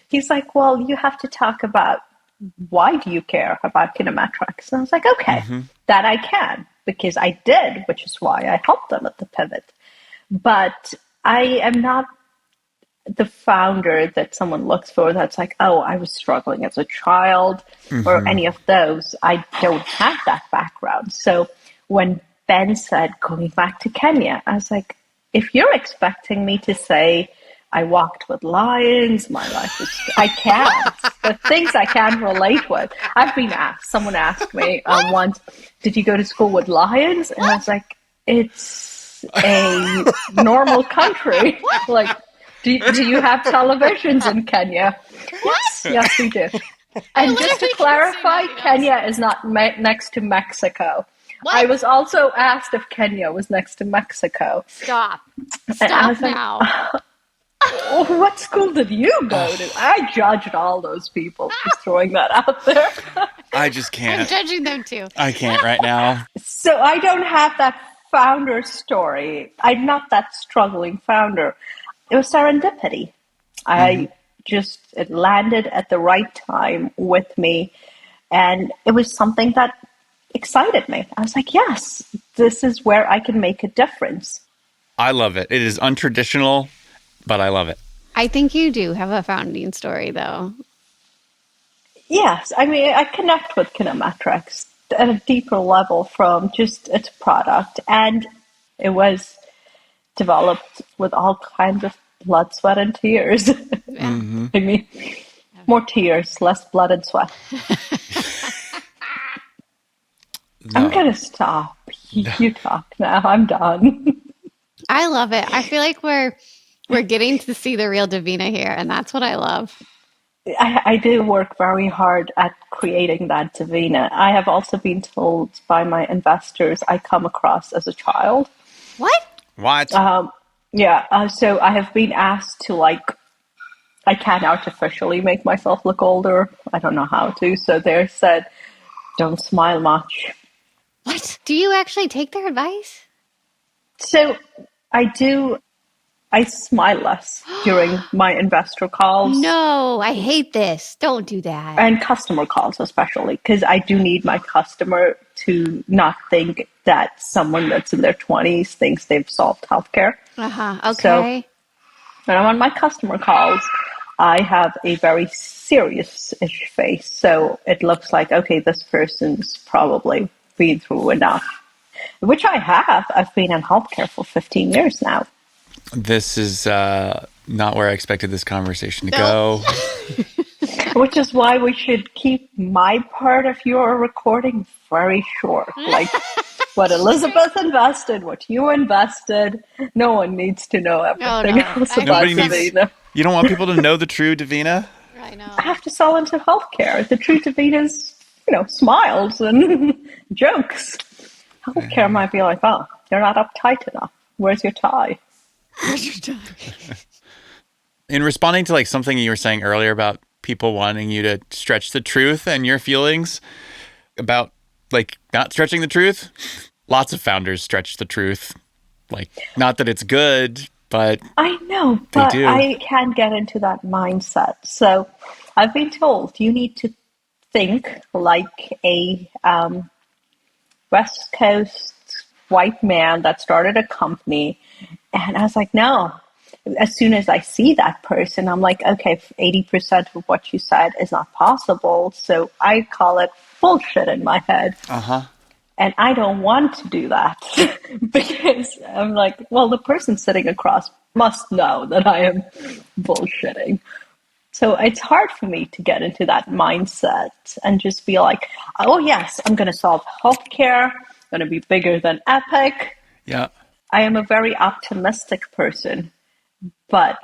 He's like, well, you have to talk about why do you care about Kinometrix? And I was like, okay, that I can, because I did, which is why I helped them at the pivot. But I am not the founder that someone looks for that's like, oh, I was struggling as a child or any of those. I don't have that background. So when Ben said going back to Kenya, I was like, if you're expecting me to say I walked with lions, my life was, I can't. The things I can't relate with. I've been asked, someone asked me once, did you go to school with lions? And I was like, it's a normal country. Like, do you have televisions in Kenya? Yes, we do. And just to clarify, Kenya is not next to Mexico. What? I was also asked if Kenya was next to Mexico. Stop Stop now. Oh, what school did you go to? I judged all those people. Just throwing that out there. I just can't. I'm judging them too. I can't right now. So I don't have that founder story. I'm not that struggling founder. It was serendipity. It landed at the right time with me. And it was something that excited me. I was like, yes, this is where I can make a difference. I love it. It is untraditional, but I love it. I think you do have a founding story, though. Yes. I mean, I connect with Kinometrix at a deeper level from just its product. And it was developed with all kinds of blood, sweat, and tears. I mean, more tears, less blood and sweat. No. I'm going to stop. You talk now. I'm done. I love it. I feel like we're getting to see the real Davina here, and that's what I love. I do work very hard at creating that Davina. I have also been told by my investors I come across as a child. What? So I have been asked to, I can't artificially make myself look older. I don't know how to. So they said, don't smile much. What? Do you actually take their advice? So I do I smile less during my investor calls. No, I hate this. Don't do that. And customer calls especially, because I do need my customer to not think that someone that's in their 20s thinks they've solved healthcare. Okay. So when I'm on my customer calls, I have a very serious-ish face. So it looks like, okay, this person's probably been through enough, which I have. I've been in healthcare for 15 years now. This is not where I expected this conversation to go. Which is why we should keep my part of your recording very short. Like what Elizabeth invested, what you invested. No one needs to know everything else about Davina. You don't want people to know the true Davina? I have to sell into healthcare. The true Davina's, smiles and jokes. Healthcare might be like, oh, you're not uptight enough. Where's your tie? In responding to something you were saying earlier about people wanting you to stretch the truth and your feelings about not stretching the truth, lots of founders stretch the truth. Not that it's good, but I know, but do. I can't get into that mindset. So I've been told you need to think like a West Coast white man that started a company. And I was like, no. As soon as I see that person, I'm like, okay, 80% of what you said is not possible. So I call it bullshit in my head. And I don't want to do that because I'm like, well, the person sitting across must know that I am bullshitting. So it's hard for me to get into that mindset and just be like, oh, yes, I'm going to solve healthcare. I'm going to be bigger than Epic. Yeah. I am a very optimistic person, but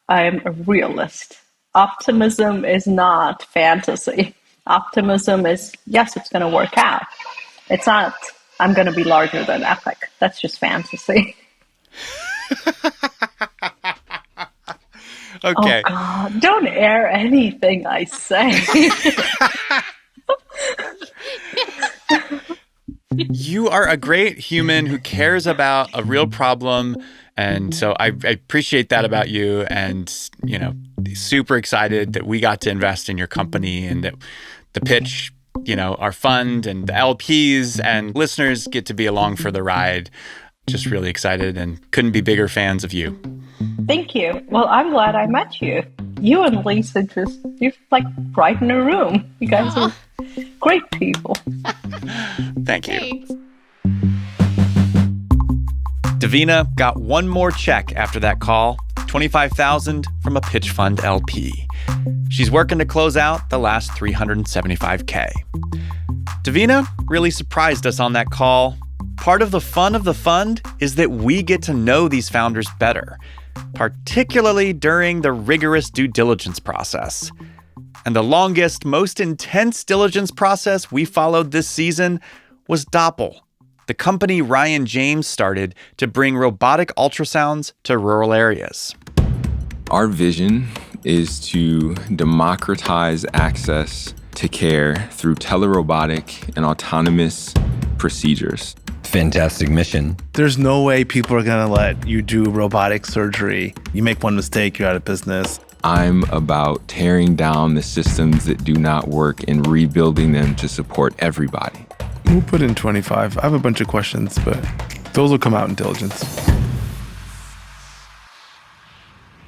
I am a realist. Optimism is not fantasy. Optimism is, yes, it's going to work out. It's not, I'm going to be larger than Epic. That's just fantasy. Okay. Oh, God. Don't air anything I say. You are a great human who cares about a real problem. And so I appreciate that about you, and, super excited that we got to invest in your company and that the pitch, our fund and the LPs and listeners get to be along for the ride. Just really excited and couldn't be bigger fans of you. Thank you. Well, I'm glad I met you. You and Lisa you're brighten a room. You guys are great people. Thank you. Davina got one more check after that call, $25,000 from a pitch fund LP. She's working to close out the last $375K. Davina really surprised us on that call. Part of the fun of the fund is that we get to know these founders better, particularly during the rigorous due diligence process. And the longest, most intense diligence process we followed this season was Dopl, the company Ryan James started to bring robotic ultrasounds to rural areas. Our vision is to democratize access to care through telerobotic and autonomous procedures. Fantastic mission. There's no way people are going to let you do robotic surgery. You make one mistake, you're out of business. I'm about tearing down the systems that do not work and rebuilding them to support everybody. We'll put in 25. I have a bunch of questions, but those will come out in diligence.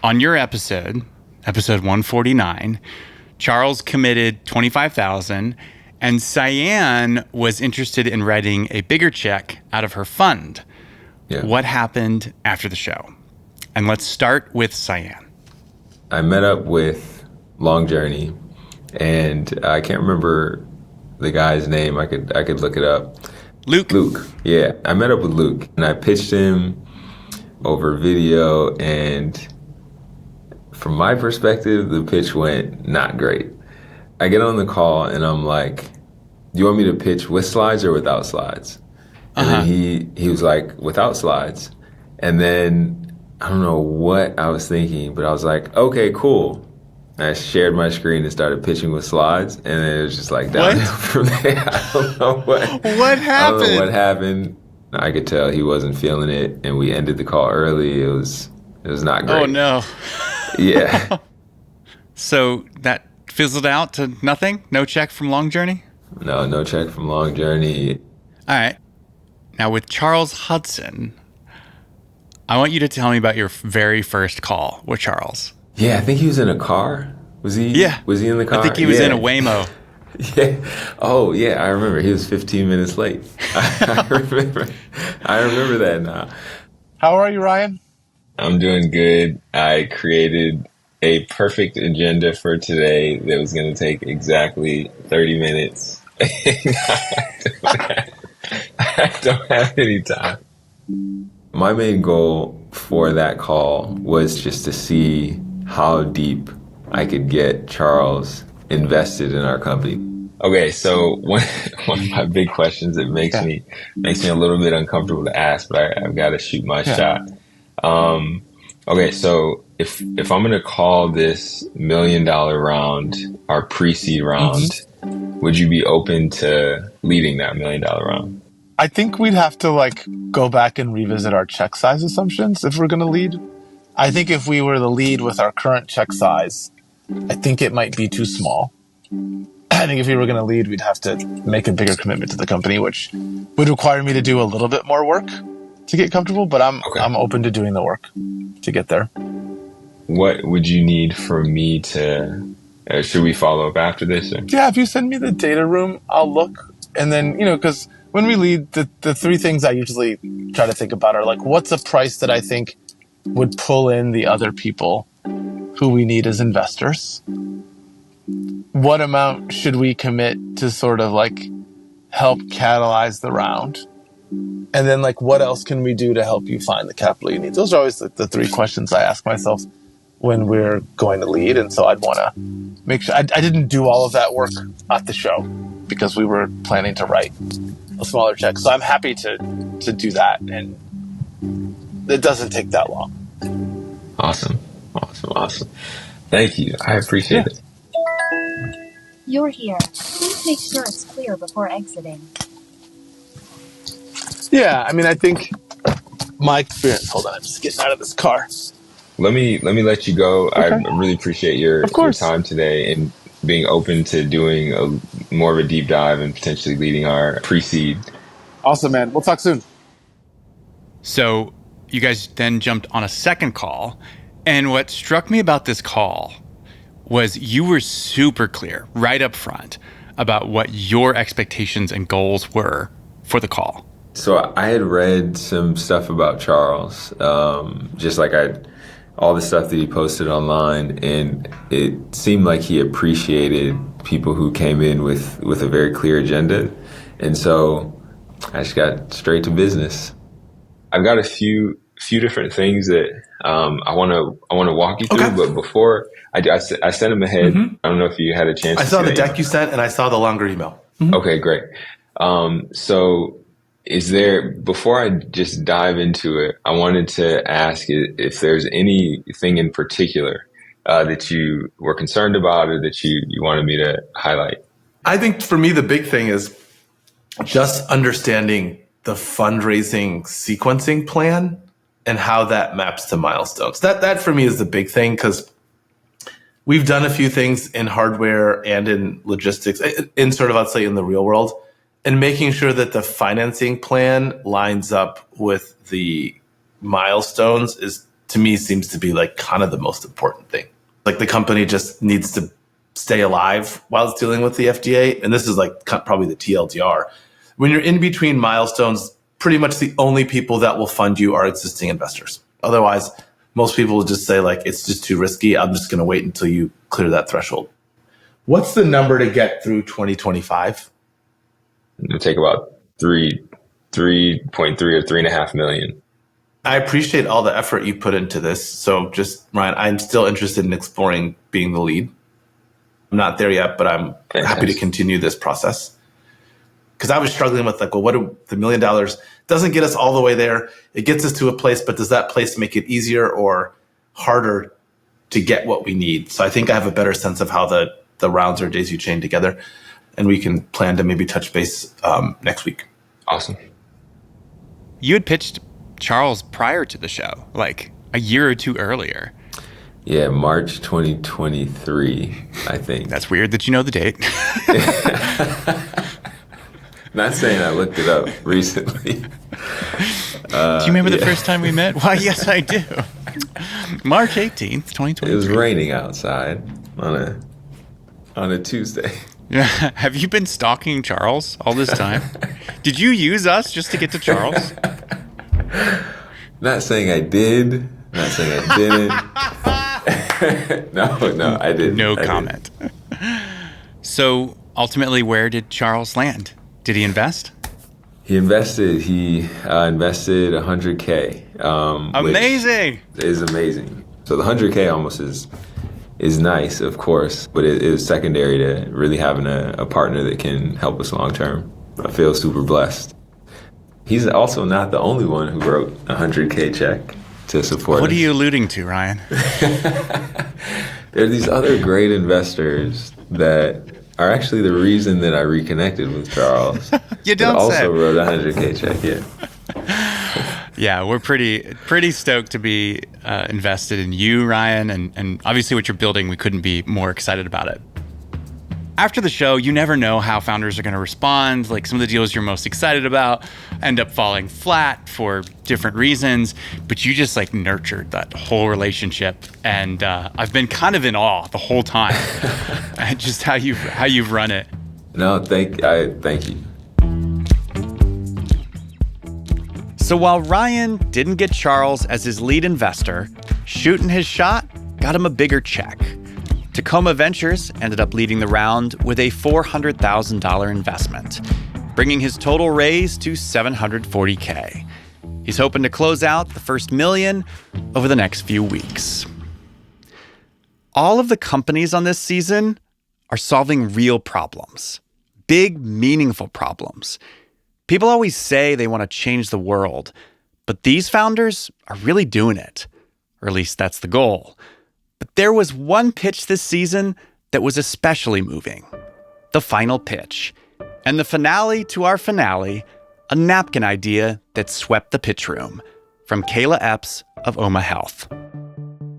On your episode 149, Charles committed $25,000 and Cyan was interested in writing a bigger check out of her fund. Yeah. What happened after the show? And let's start with Cyan. I met up with Long Journey, and I can't remember the guy's name. I could look it up. Luke. Yeah, I met up with Luke, and I pitched him over video, and from my perspective, the pitch went not great. I get on the call, and I'm like, do you want me to pitch with slides or without slides? And then he was like, without slides. And then I don't know what I was thinking, but I was like, okay, cool. And I shared my screen and started pitching with slides, and then it was just downhill from there. I don't know what happened. I don't know what happened. I could tell he wasn't feeling it, and we ended the call early. It was It was not great. Oh, no. Yeah. So that fizzled out to nothing? No check from Long Journey? No check from Long Journey. All right. Now, with Charles Hudson, I want you to tell me about your very first call with Charles. Yeah, I think he was in a car. Was he? Yeah. Was he in the car? I think he was in a Waymo. Yeah. Oh, yeah. I remember. He was 15 minutes late. I remember that now. How are you, Ryan? I'm doing good. I created a perfect agenda for today that was going to take exactly 30 minutes. I don't have any time. My main goal for that call was just to see how deep I could get Charles invested in our company. Okay, so one of my big questions that makes me a little bit uncomfortable to ask, but I've got to shoot my shot. Okay, so if I'm going to call this $1 million round our pre-seed round, would you be open to leading that $1 million round? I think we'd have to go back and revisit our check size assumptions if we're going to lead. I think if we were to lead with our current check size, I think it might be too small. I think if we were going to lead, we'd have to make a bigger commitment to the company, which would require me to do a little bit more work to get comfortable, but I'm open to doing the work to get there. What would you need for me to, should we follow up after this? Or? Yeah, if you send me the data room, I'll look. And then, because when we lead, the three things I usually try to think about are what's a price that I think would pull in the other people who we need as investors? What amount should we commit to sort of help catalyze the round? And then what else can we do to help you find the capital you need? Those are always the three questions I ask myself when we're going to lead. And so I'd want to make sure I didn't do all of that work at the show because we were planning to write a smaller check. So I'm happy to do that. And it doesn't take that long. Awesome. Thank you. I appreciate it. You're here. Please make sure it's clear before exiting. Yeah, I think my experience. Hold on, I'm just getting out of this car. Let me let you go. Okay. I really appreciate your time today and being open to doing more of a deep dive and potentially leading our pre-seed. Awesome, man. We'll talk soon. So you guys then jumped on a second call. And what struck me about this call was you were super clear right up front about what your expectations and goals were for the call. So I had read some stuff about Charles, just all the stuff that he posted online, and it seemed like he appreciated people who came in with a very clear agenda. And so I just got straight to business. I've got a few different things that I want to walk you through, but before I sent him ahead. I don't know if you had a chance. I saw the deck you sent, and I saw the longer email. Okay, great. So before I just dive into it, I wanted to ask if there's anything in particular that you were concerned about or that you wanted me to highlight. I think for me, the big thing is just understanding the fundraising sequencing plan and how that maps to milestones. That for me is the big thing, because we've done a few things in hardware and in logistics, in sort of, I'd say, in the real world, and making sure that the financing plan lines up with the milestones to me, seems to be kind of the most important thing. The company just needs to stay alive while it's dealing with the FDA. And this is probably the TLDR. When you're in between milestones, pretty much the only people that will fund you are existing investors. Otherwise, most people will just say it's just too risky. I'm just going to wait until you clear that threshold. What's the number to get through 2025? It'll take about 3.3 or 3.5 million. I appreciate all the effort you put into this. So just, Ryan, I'm still interested in exploring being the lead. I'm not there yet, but I'm happy to continue this process. Because I was struggling with what do the $1 million doesn't get us all the way there. It gets us to a place, but does that place make it easier or harder to get what we need? So I think I have a better sense of how the rounds or days you chain together, and we can plan to maybe touch base next week. Awesome. You had pitched Charles prior to the show, a year or two earlier. Yeah, March 2023, I think. That's weird that you know the date. Not saying I looked it up recently. Do you remember the first time we met? Why, yes, I do. March 18th, 2023. It was raining outside on a Tuesday. Yeah. Have you been stalking Charles all this time? Did you use us just to get to Charles? Not saying I did. Not saying I didn't. No, I didn't. No comment. So ultimately, where did Charles land? Did he invest? He invested. He invested $100K. Amazing. Which is amazing. So the $100K almost is nice, of course, but it is secondary to really having a partner that can help us long term. I feel super blessed. He's also not the only one who wrote a $100K check to support us. What are you alluding to, Ryan? There are these other great investors that are actually the reason that I reconnected with Charles. You don't say. Also wrote a $100K check, yeah. Yeah, we're pretty stoked to be invested in you, Ryan, and obviously what you're building, we couldn't be more excited about it. After the show, you never know how founders are going to respond. Like, some of the deals you're most excited about end up falling flat for different reasons, but you just like nurtured that whole relationship, and I've been kind of in awe the whole time at just how you've run it. No, thank you. So while Ryan didn't get Charles as his lead investor, shooting his shot got him a bigger check. Tacoma Ventures ended up leading the round with a $400,000 investment, bringing his total raise to $740K. He's hoping to close out the first $1 million over the next few weeks. All of the companies on this season are solving real problems, big, meaningful problems. People always say they want to change the world, but these founders are really doing it, or at least that's the goal. But there was one pitch this season that was especially moving. The final pitch. And the finale to our finale, a napkin idea that swept the pitch room, from Kayla Epps of Oma Health.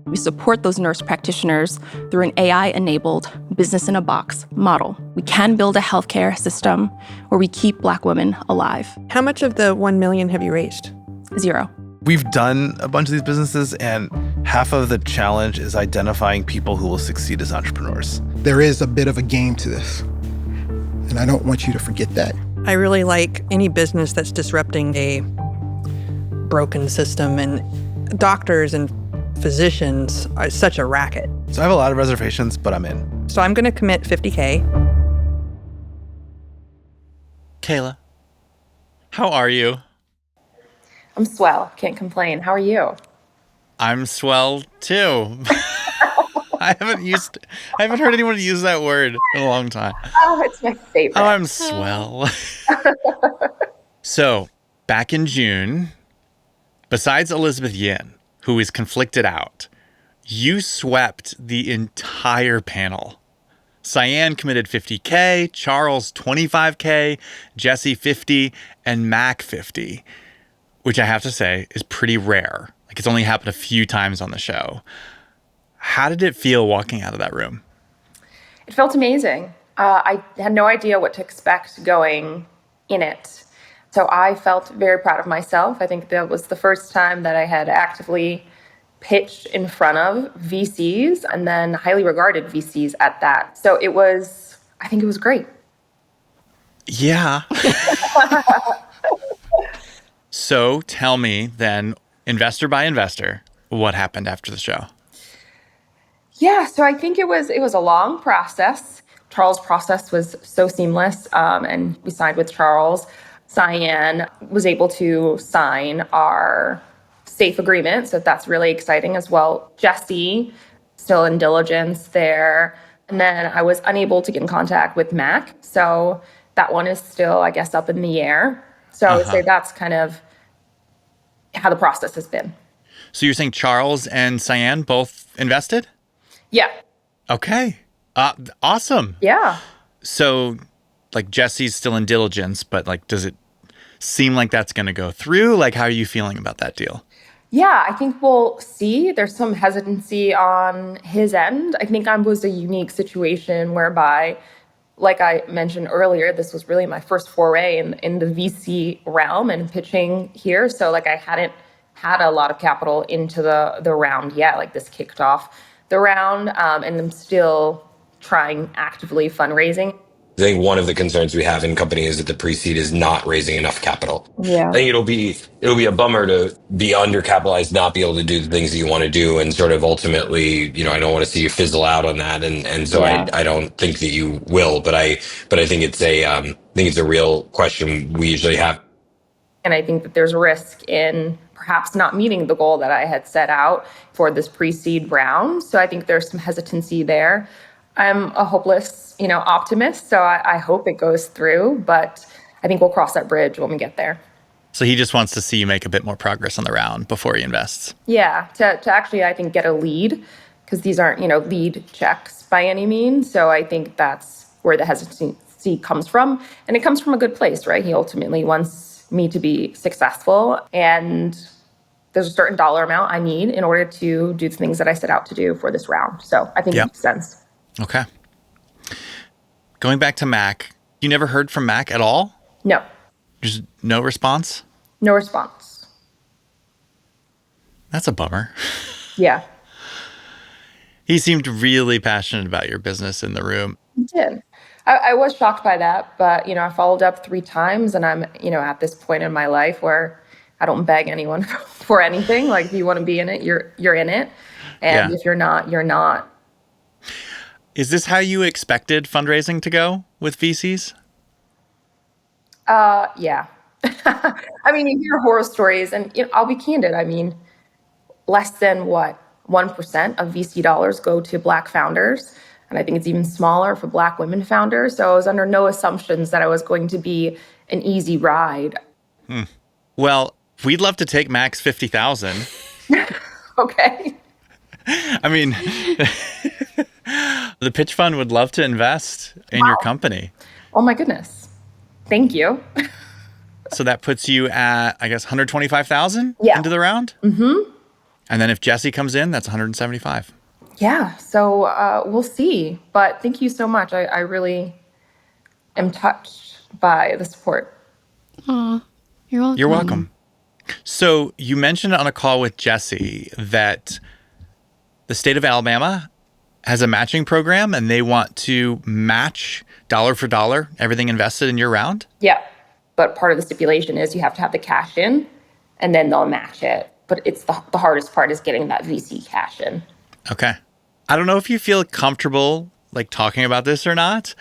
We support those nurse practitioners through an AI-enabled business-in-a-box model. We can build a healthcare system where we keep Black women alive. How much of the $1 million have you raised? 0. We've done a bunch of these businesses, and half of the challenge is identifying people who will succeed as entrepreneurs. There is a bit of a game to this, and I don't want you to forget that. I really like any business that's disrupting a broken system, and doctors and physicians are such a racket. So I have a lot of reservations, but I'm in. So I'm going to commit $50K. Kayla, how are you? I'm swell. Can't complain. How are you? I'm swell too. I haven't heard anyone use that word in a long time. Oh, it's my favorite. Oh, I'm swell. So, back in June, besides Elizabeth Yin, who is conflicted out, you swept the entire panel. Cyan committed $50K, Charles $25K, Jesse $50, and Mac $50. Which I have to say is pretty rare. Like, it's only happened a few times on the show. How did it feel walking out of that room? It felt amazing. I had no idea what to expect going in it. So I felt very proud of myself. I think that was the first time that I had actively pitched in front of VCs, and then highly regarded VCs at that. So I think it was great. Yeah. So tell me then, investor by investor, what happened after the show? Yeah, so I think it was a long process. Charles' process was so seamless, and we signed with Charles. Cyan was able to sign our safe agreement, so that's really exciting as well. Jesse, still in diligence there. And then I was unable to get in contact with Mac, so that one is still, I guess, up in the air. So I would say that's kind of how the process has been. So you're saying Charles and Cyan both invested? Yeah. Okay. Awesome. Yeah. So, like, Jesse's still in diligence, but, like, does it seem like that's going to go through? Like, how are you feeling about that deal? Yeah, I think we'll see. There's some hesitancy on his end. I think I was a unique situation whereby, like I mentioned earlier, this was really my first foray in the VC realm and pitching here. So like I hadn't had a lot of capital into the round yet. Like this kicked off the round, and I'm still trying actively fundraising. I think one of the concerns we have in company is that the pre-seed is not raising enough capital. Yeah. I think it'll be a bummer to be undercapitalized, not be able to do the things that you want to do, and sort of ultimately, I don't want to see you fizzle out on that, and so Yeah. I don't think that you will, but I think it's a real question we usually have. And I think that there's risk in perhaps not meeting the goal that I had set out for this pre-seed round. So I think there's some hesitancy there. I'm a hopeless, optimist, so I hope it goes through, but I think we'll cross that bridge when we get there. So he just wants to see you make a bit more progress on the round before he invests. Yeah, to actually, I think, get a lead, because these aren't, lead checks by any means. So I think that's where the hesitancy comes from. And it comes from a good place, right? He ultimately wants me to be successful, and there's a certain dollar amount I need in order to do the things that I set out to do for this round. So I think it makes sense. Okay. Going back to Mac, you never heard from Mac at all? No. Just no response? No response. That's a bummer. Yeah. He seemed really passionate about your business in the room. He did. I was shocked by that, but, I followed up 3 times, and I'm, at this point in my life where I don't beg anyone for anything. Like, if you want to be in it, you're in it. And if you're not, you're not. Is this how you expected fundraising to go with VCs? Yeah. I mean, you hear horror stories, and I'll be candid. I mean, less than 1% of VC dollars go to Black founders. And I think it's even smaller for Black women founders. So I was under no assumptions that I was going to be an easy ride. Well, we'd love to take max 50,000. Okay. I mean, the pitch fund would love to invest in your company. Oh my goodness. Thank you. So that puts you at, I guess, 125,000 into the round? Mm-hmm. And then if Jesse comes in, that's 175. Yeah. So we'll see. But thank you so much. I really am touched by the support. Aw, you're welcome. You're welcome. So you mentioned on a call with Jesse that the state of Alabama has a matching program and they want to match dollar for dollar everything invested in your round? Yeah. But part of the stipulation is you have to have the cash in and then they'll match it. But it's the hardest part is getting that VC cash in. Okay. I don't know if you feel comfortable like talking about this or not,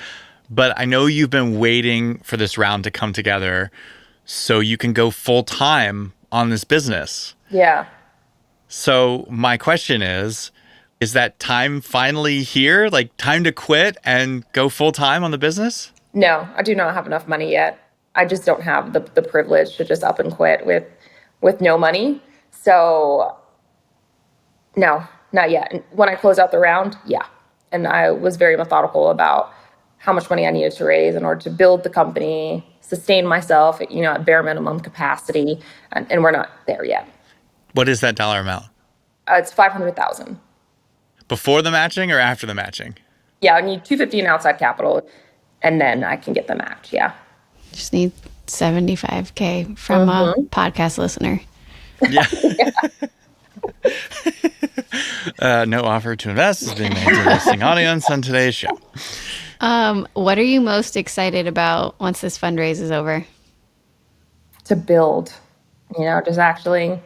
but I know you've been waiting for this round to come together so you can go full time on this business. Yeah. So my question is that time finally here? Like time to quit and go full time on the business? No, I do not have enough money yet. I just don't have the privilege to just up and quit with no money. So no, not yet. And when I close out the round, yeah. And I was very methodical about how much money I needed to raise in order to build the company, sustain myself, at bare minimum capacity. And we're not there yet. What is that dollar amount? It's $500,000. Before the matching or after the matching? Yeah, I need $250 in outside capital, and then I can get the match, yeah. Just need $75K from a podcast listener. Yeah. No offer to invest is being made to the listening audience on today's show. What are you most excited about once this fundraise is over? To build, just actually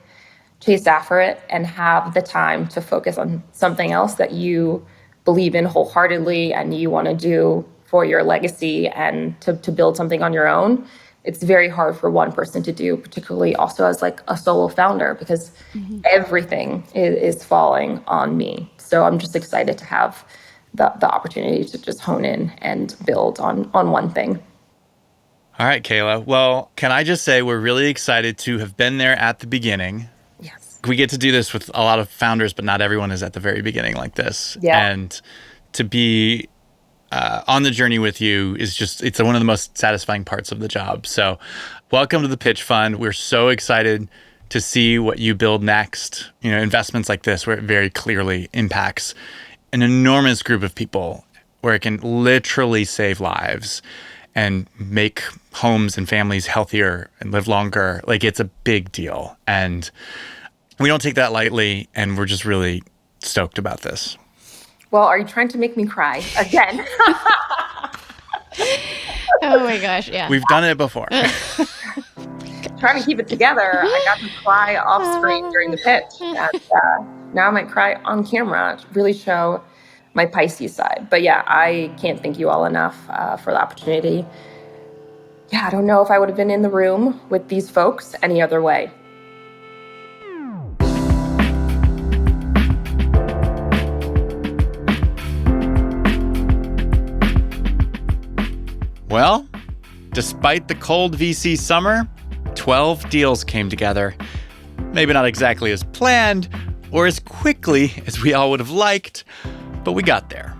chase after it and have the time to focus on something else that you believe in wholeheartedly and you want to do for your legacy and to build something on your own. It's very hard for one person to do, particularly also as like a solo founder, because everything is falling on me. So I'm just excited to have the opportunity to just hone in and build on one thing. All right, Kayla. Well, can I just say we're really excited to have been there at the beginning. Yes. We get to do this with a lot of founders, but not everyone is at the very beginning like this. Yeah. And to be on the journey with you is it's one of the most satisfying parts of the job. So welcome to the Pitch Fund. We're so excited to see what you build next. Investments like this where it very clearly impacts an enormous group of people, where it can literally save lives and make homes and families healthier and live longer. Like, it's a big deal. And we don't take that lightly, and we're just really stoked about this. Well, are you trying to make me cry again? Oh my gosh, yeah. We've done it before. Trying to keep it together. I got to cry off screen during the pitch. And now I might cry on camera to really show my Pisces side. But yeah, I can't thank you all enough for the opportunity. Yeah, I don't know if I would have been in the room with these folks any other way. Well, despite the cold VC summer, 12 deals came together. Maybe not exactly as planned or as quickly as we all would have liked, but we got there.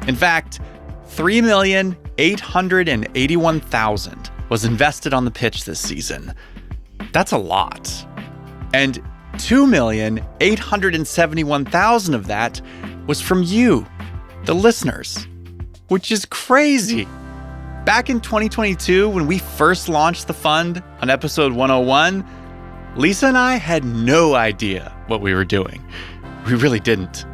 In fact, $3,881,000 was invested on the pitch this season. That's a lot. And $2,871,000 of that was from you, the listeners, which is crazy. Back in 2022, when we first launched the fund on episode 101, Lisa and I had no idea what we were doing. We really didn't.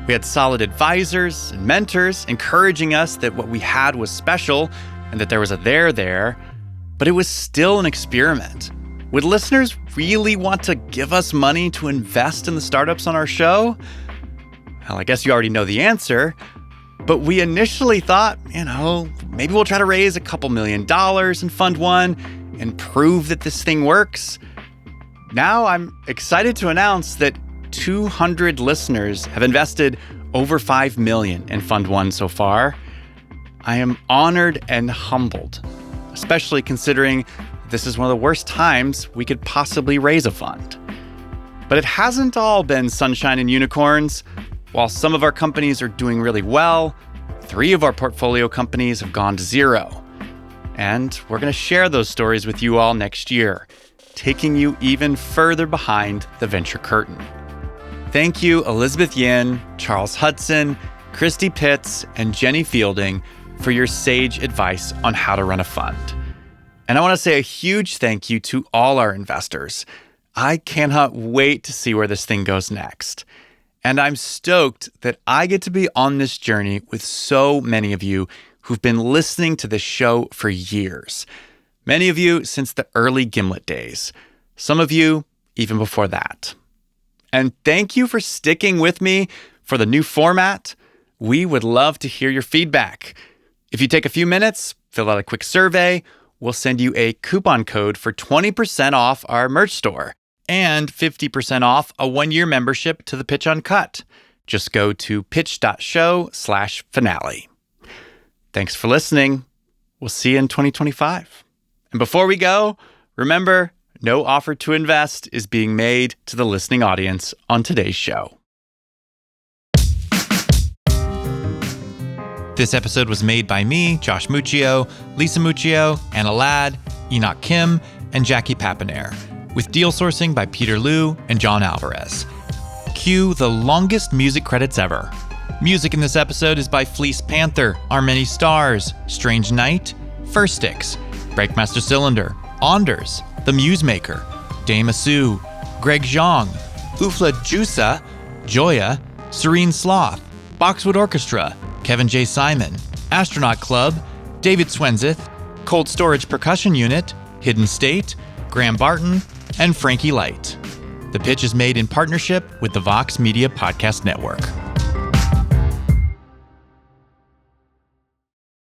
We had solid advisors and mentors encouraging us that what we had was special and that there was a there, but it was still an experiment. Would listeners really want to give us money to invest in the startups on our show? Well, I guess you already know the answer. But we initially thought, maybe we'll try to raise a couple $1 million in Fund 1 and prove that this thing works. Now I'm excited to announce that 200 listeners have invested over $5 million in Fund 1 so far. I am honored and humbled, especially considering this is one of the worst times we could possibly raise a fund. But it hasn't all been sunshine and unicorns. While some of our companies are doing really well, 3 of our portfolio companies have gone to zero. And we're going to share those stories with you all next year, taking you even further behind the venture curtain. Thank you, Elizabeth Yin, Charles Hudson, Christie Pitts, and Jenny Fielding for your sage advice on how to run a fund. And I want to say a huge thank you to all our investors. I cannot wait to see where this thing goes next. And I'm stoked that I get to be on this journey with so many of you who've been listening to this show for years. Many of you since the early Gimlet days. Some of you even before that. And thank you for sticking with me for the new format. We would love to hear your feedback. If you take a few minutes, fill out a quick survey, we'll send you a coupon code for 20% off our merch store. And 50% off a 1-year membership to the Pitch Uncut. Just go to pitch.show/finale. Thanks for listening. We'll see you in 2025. And before we go, remember, no offer to invest is being made to the listening audience on today's show. This episode was made by me, Josh Muccio, Lisa Muccio, Anna Ladd, Enoch Kim, and Jackie Papanair, with deal sourcing by Peter Liu and John Alvarez. Cue the longest music credits ever. Music in this episode is by Fleece Panther, Our Many Stars, Strange Night, First Sticks, Breakmaster Cylinder, Anders, The Musemaker, Dame Asu, Greg Zhang, Ufla Jusa, Joya, Serene Sloth, Boxwood Orchestra, Kevin J. Simon, Astronaut Club, David Swenzith, Cold Storage Percussion Unit, Hidden State, Graham Barton, and Frankie Light. The Pitch is made in partnership with the Vox Media Podcast Network.